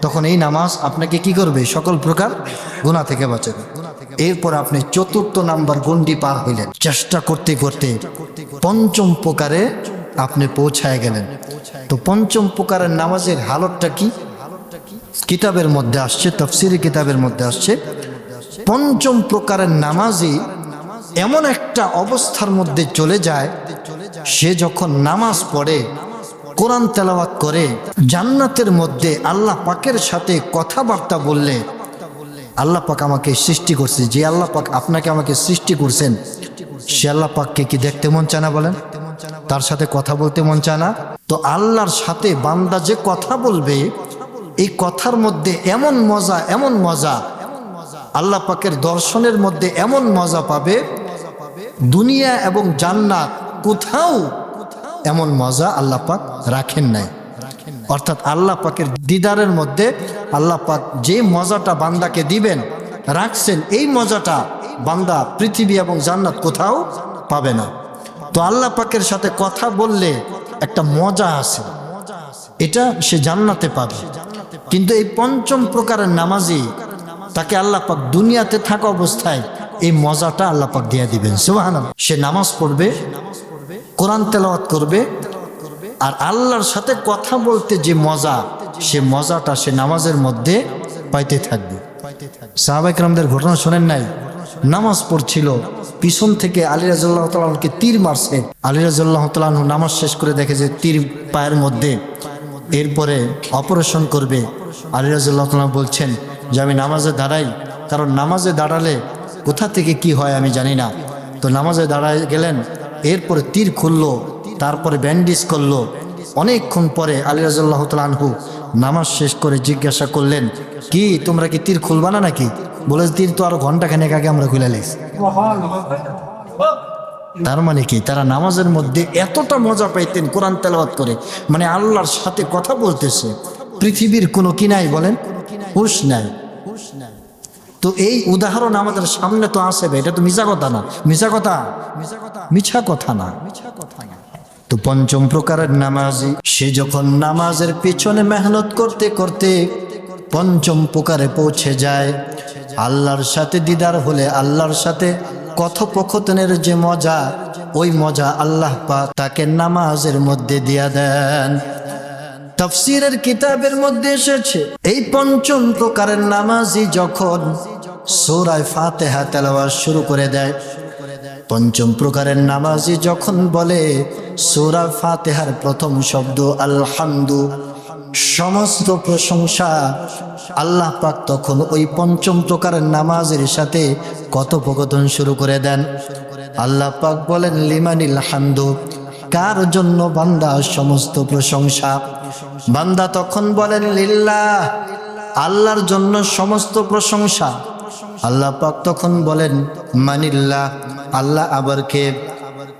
তখন এই নামাজ আপনাকে কি করবে? সকল প্রকার গুনাহ থেকে বাঁচাবে। এরপর আপনি চতুর্থ নাম্বার গণ্ডি পার হইলেন, চেষ্টা করতে করতে পঞ্চম প্রকারে আপনি পৌঁছায় গেলেন। তো পঞ্চম প্রকারের নামাজের হালতটা কি? কিতাবের মধ্যে আসছে, তাফসীরের কিতাবের মধ্যে আসছে, পঞ্চম প্রকারের নামাজি এমন একটা অবস্থার মধ্যে চলে যায়, সে যখন নামাজ পড়ে, কোরআন তেলাওয়াত করে, জান্নাতের মধ্যে আল্লাহ পাকের সাথে কথাবার্তা বললে, আল্লাহ পাক আমাকে সৃষ্টি করছে, যে আল্লাহ পাক আপনাকে আমাকে সৃষ্টি করছেন, সে আল্লাহ পাককে কি দেখতে মন চায় না বলেন? তার সাথে কথা বলতে মন চায় না? তো আল্লাহর সাথে বান্দা যে কথা বলবে, এই কথার মধ্যে এমন মজা, এমন মজা, আল্লাহ পাকের দর্শনের মধ্যে এমন মজা পাবে, দুনিয়া এবং জান্নাত কোথাও এমন মজা আল্লাহ পাক রাখেন নাই। অর্থাৎ আল্লাহ পাকের দিদারের মধ্যে আল্লাহ পাক যে মজাটা বান্দাকে দিবেন, রাখছেন, এই মজাটা বান্দা পৃথিবী এবং জান্নাত কোথাও পাবে না। তো আল্লাহ পাকের সাথে কথা বললে একটা মজা আছে, এটা সে জান্নাতে পাবে। কিন্তু এই পঞ্চম প্রকারের নামাজি তাকে আল্লাহ পাক দুনিয়াতে থাকা অবস্থায় এই মজাটা আল্লাহ পাক দিয়ে দিবেন। সুবহানাল্লাহ। সে নামাজ পড়বে, কোরআন তেলাওয়াত করবে, আর আল্লাহর সাথে কথা বলতে যে মজা, সে মজাটা সে নামাজের মধ্যে পাইতে থাকবে। সাহাবায়ে কেরামদের ঘটনা শোনেন নাই? নামাজ পড়ছিল, পিছন থেকে আলী রাদিয়াল্লাহু তাআলা আনহুকে তীর মারছে। আলী রাদিয়াল্লাহু তাআলা আনহু নামাজ শেষ করে দেখে যে তীর পায়ের মধ্যে, এরপরে অপারেশন করবে। আলী রাদিয়াল্লাহু তাআলা বলছেন যে আমি নামাজে দাঁড়াই, কারণ নামাজে দাঁড়ালে কোথা থেকে কি হয় আমি জানি না। তো নামাজে দাঁড়ায় গেলেন, এরপরে তীর খুললো, তারপরে ব্যান্ডেজ করলো। অনেকক্ষণ পরে আলী রাদিয়াল্লাহু তাআলা আনহু নামাজ শেষ করে জিজ্ঞাসা করলেন, কি তোমরা কি তীর খুলবা না নাকি? বলে তীর তো আরো ঘন্টাখানেক আগে আমরা খুলে লাইছি। তার মানে কি, তারা নামাজের মধ্যে এতটা মজা পাইতেন কোরআন তেলাওয়াত করে, মানে আল্লাহর সাথে কথা বলতেছে। পৃথিবীর কোনো কি নাই বলেন? হুশ নাই। তো এই উদাহরণ আমাদের সামনে তো আসবে, এটা তো মিছা কথা না, মিছা কথা, মিছা কথা না। তো পঞ্চম প্রকারের নামাজি সে যখন নামাজের পিছনে মেহনত করতে করতে পঞ্চম প্রকারে পৌঁছে যায়, আল্লাহর সাথে দিদার হলে, আল্লাহর সাথে কথোপকথনের যে মজা, ওই মজা আল্লাহ পাক তাকে নামাজের মধ্যে দিয়া দেন। তাফসীরের কিতাবের মধ্যে এসেছে, এই পঞ্চম প্রকারের নামাজি যখন সূরা ফাতিহা তেলাওয়াত শুরু করে দেয়, পঞ্চম প্রকারের নামাজি যখন বলে সূরা ফাতিহার প্রথম শব্দ আলহামদু, সমস্ত প্রশংসা, আল্লাহ পাক তখন ওই পঞ্চম প্রকারের নামাজের সাথে কথোপকথন শুরু করে দেন। আল্লাহ পাক বলেন লিমানিল হামদু, কার জন্য বান্দা সমস্ত প্রশংসা? বান্দা তখন বলেন লিল্লাহ, আল্লাহর জন্য সমস্ত প্রশংসা। আল্লাহ পাক তখন বলেন মানিল্লাহ, আল্লাহ আবার কে?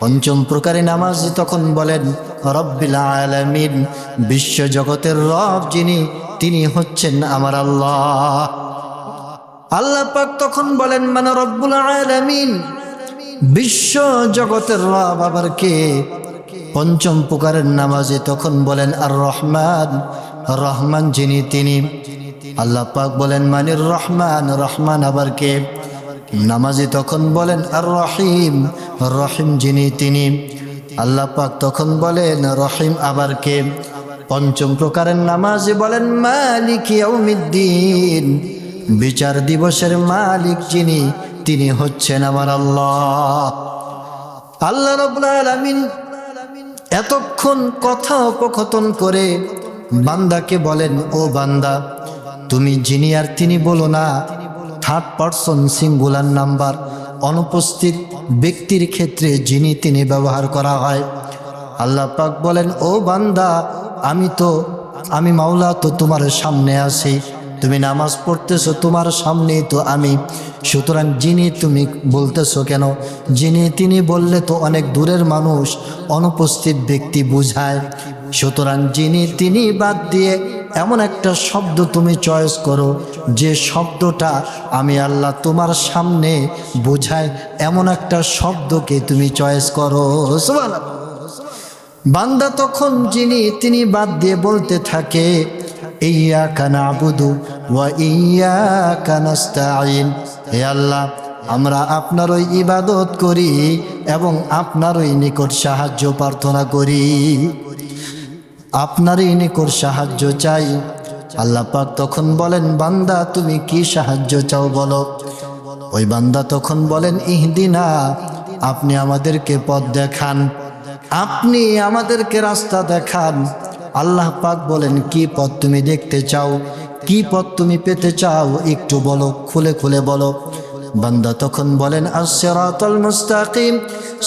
পঞ্চম প্রকারের নামাজি তখন বলেন রব্বিল আলামিন, বিশ্ব জগতের রব যিনি, তিনি হচ্ছেন আমার আল্লাহ। আল্লাহ পাক তখন বলেন মানে রব্বুল আলামিন, বিশ্ব জগতের রব আবার কে? পঞ্চম প্রকারের নামাজি তখন বলেন আর রহমান, রহমান যিনি, তিনি। আল্লাহ পাক বলেন মানির রহমান, রহমান আবার কে? নামাজি তখন বলেন আর রহিম, রহিম যিনি, তিনি। আল্লাহ পাক তখন বলেন রহিম আবার কে? পঞ্চম প্রকারের নামাজি বলেন মালিক ইয়াউমিদ্দিন, বিচার দিবসের মালিক যিনি, তিনি হচ্ছেন আমার আল্লাহ। আল্লাহ রাব্বুল আলামিন এতক্ষণ কথোপকথন করে বান্দাকে বলেন ও বান্দা, তুমি যিনি আর তিনি বলো না, থার্ড পারসন সিঙ্গুলার নাম্বার, অনুপস্থিত ব্যক্তির ক্ষেত্রে যিনি তিনি ব্যবহার করা হয়। আল্লাহ পাক বলেন ও বান্দা, আমি মাওলা তো তোমার সামনে আছি, তুমি নামাজ পড়তেছো, তোমার সামনেই তো আমি, সুতরাং যিনি তুমি বলতেছো কেন? যিনি তিনি বললে তো অনেক দূরের মানুষ, অনুপস্থিত ব্যক্তি বুঝায়, সুতরাং যিনি তিনি বাদ দিয়ে এমন একটা শব্দ তুমি চয়েস করো যে শব্দটা আমি আল্লাহ তোমার সামনে বোঝায়, এমন একটা শব্দকে তুমি চয়েস করো। সুবহানাল্লাহ। বান্দা তখন যিনি তিনি বাদ দিয়ে বলতে থাকে ইয়্যাকা না'বুদু ওয়া ইয়্যাকা নাস্তাঈন, হে আল্লাহ, আমরা আপনারই ইবাদত করি এবং আপনারই নিকট সাহায্য প্রার্থনা করি, আপনারই নিকট সাহায্য চাই। আল্লাহ পাক তখন বলেন বান্দা তুমি কি সাহায্য চাও বলো? ওই বান্দা তখন বলেন ইহদিনা, আপনি আমাদেরকে পথ দেখান, আপনি আমাদেরকে রাস্তা দেখান। আল্লাহ পাক বলেন কি পথ তুমি দেখতে চাও, কি পথ তুমি পেতে চাও, একটু বলো, খুলে খুলে বলো। বান্দা তখন বলেন আস-সিরাতাল মুস্তাকিম,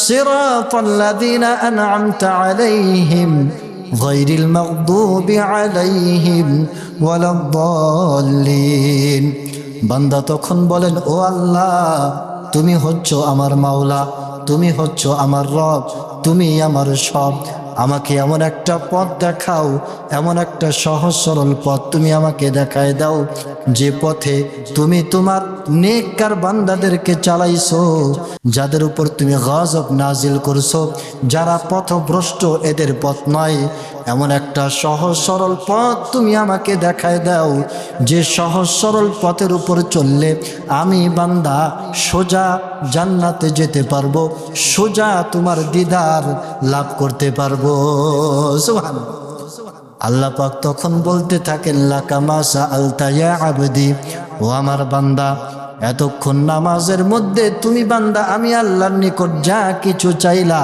সিরাতাল্লাযীনা আন'আমতা আলাইহিম গায়রিল মাগদুবি আলাইহিম ওয়ালাদ-দাল্লিন। বান্দা তখন বলেন ও আল্লাহ, তুমি হচ্ছ আমার মাওলা, তুমি হচ্ছ আমার রব, তুমি আমার সব, আমাকে এমন একটা পথ দেখাও, এমন একটা সহজ সরল পথ তুমি আমাকে দেখায় দাও, যে পথে তুমি তোমার নেককার বান্দাদেরকে চালাইছো, যাদের উপর তুমি গজব নাজিল করছো, যারা পথভ্রষ্ট এদের পথ নয়, এমন একটা সহজ সরল পথ তুমি আমাকে দেখায় দাও, যে সহজ সরল পথের উপর চললে আমি বান্দা সোজা জান্নাতে যেতে পারবো, সোজা তোমার দিদার লাভ করতে পারবো। সুবহানাল্লাহ। আল্লাহ পাক তখন বলতে থাকেন লাকা মা সাআলতা ইয়া আবদি, ও আমার বান্দা, এতক্ষণ নামাজের মধ্যে তুমি বান্দা আমি আল্লাহর নিকট যা কিছু চাইলা,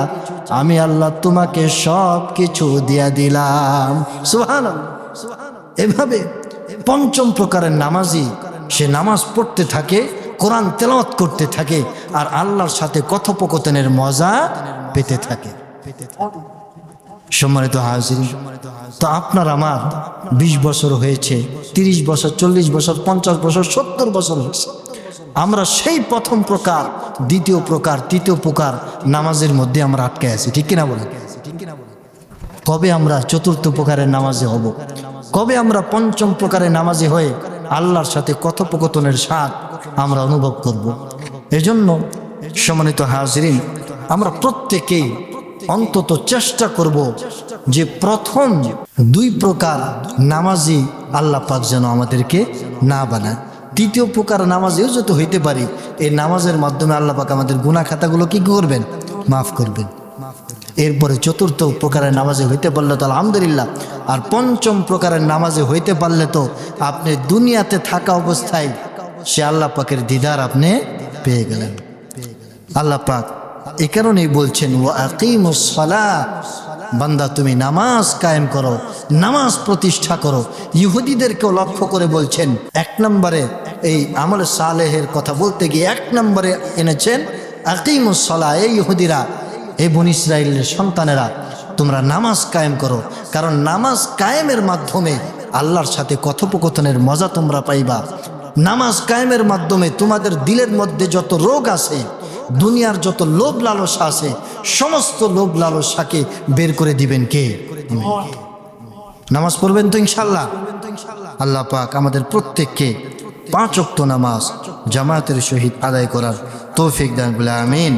আমি আল্লাহ তোমাকে সব কিছু দিয়া দিলাম। সুবহানাল্লাহ। এভাবে পঞ্চম প্রকারের নামাজি সে নামাজ পড়তে থাকে, কোরআন তেলাওয়াত করতে থাকে, আর আল্লাহর সাথে কথোপকথনের মজা পেতে থাকে। সম্মানিত হাজির, তো আপনার আমার 20 বছর হয়েছে, 30 বছর, 40 বছর, 50 বছর, 70 বছর হয়েছে, আমরা সেই প্রথম প্রকার, দ্বিতীয় প্রকার, তৃতীয় প্রকার নামাজের মধ্যে আমরা আটকে আছি, ঠিক কিনা বলেন? কবে আমরা চতুর্থ প্রকারের নামাজে হব? কবে আমরা পঞ্চম প্রকারের নামাজে হয়ে আল্লাহর সাথে কথোপকথনের স্বাদ আমরা অনুভব করব? এজন্য সম্মানিত হাজিরিন, আমরা প্রত্যেকেই অন্তত চেষ্টা করব যে প্রথম 2 প্রকার নামাজি আল্লাহ পাক যেন আমাদেরকে না বানায়। তৃতীয় প্রকার নামাজেও যত হইতে পারি, এই নামাজের মাধ্যমে আল্লাহ পাক আমাদের গুনাহ খাতাগুলো কি করবেন? মাফ করবেন। এরপরে চতুর্থ প্রকারের নামাজে হইতে পারলে তো আলহামদুলিল্লাহ, আর পঞ্চম প্রকারের নামাজে হইতে পারলে তো আপনি দুনিয়াতে থাকা অবস্থায় সে আল্লাহ পাকের দিদার আপনি পেয়ে গেলেন। আল্লাহ পাক এই কারণেই বলছেন ওয়া আকিমুস সালাহ, বান্দা তুমি নামাজ কায়েম করো, নামাজ প্রতিষ্ঠা করো। ইহুদিদেরকেও লক্ষ্য করে বলছেন, এক নম্বরে এই আমলে সালেহের কথা বলতে গিয়ে এক নম্বরে এনেছেন আকিমুস সালাহ। এই ইহুদিরা, এই বনী ইসরাইলের সন্তানেরা, তোমরা নামাজ কায়েম করো, কারণ নামাজ কায়েমের মাধ্যমে আল্লাহর সাথে কথোপকথনের মজা তোমরা পাইবা। নামাজ কায়েমের মাধ্যমে তোমাদের দিলের মধ্যে যত রোগ আছে, দুনিয়ার যত লোভ লালসা আছে, সমস্ত লোভ লালসাকে বের করে দিবেন কে? নামাজ পড়বেন তো ইনশাল্লাহ। আল্লাহ পাক আমাদের প্রত্যেককে 5 ওয়াক্ত নামাজ জামাতের সহিত আদায় করার তৌফিক দান বলে আমিন।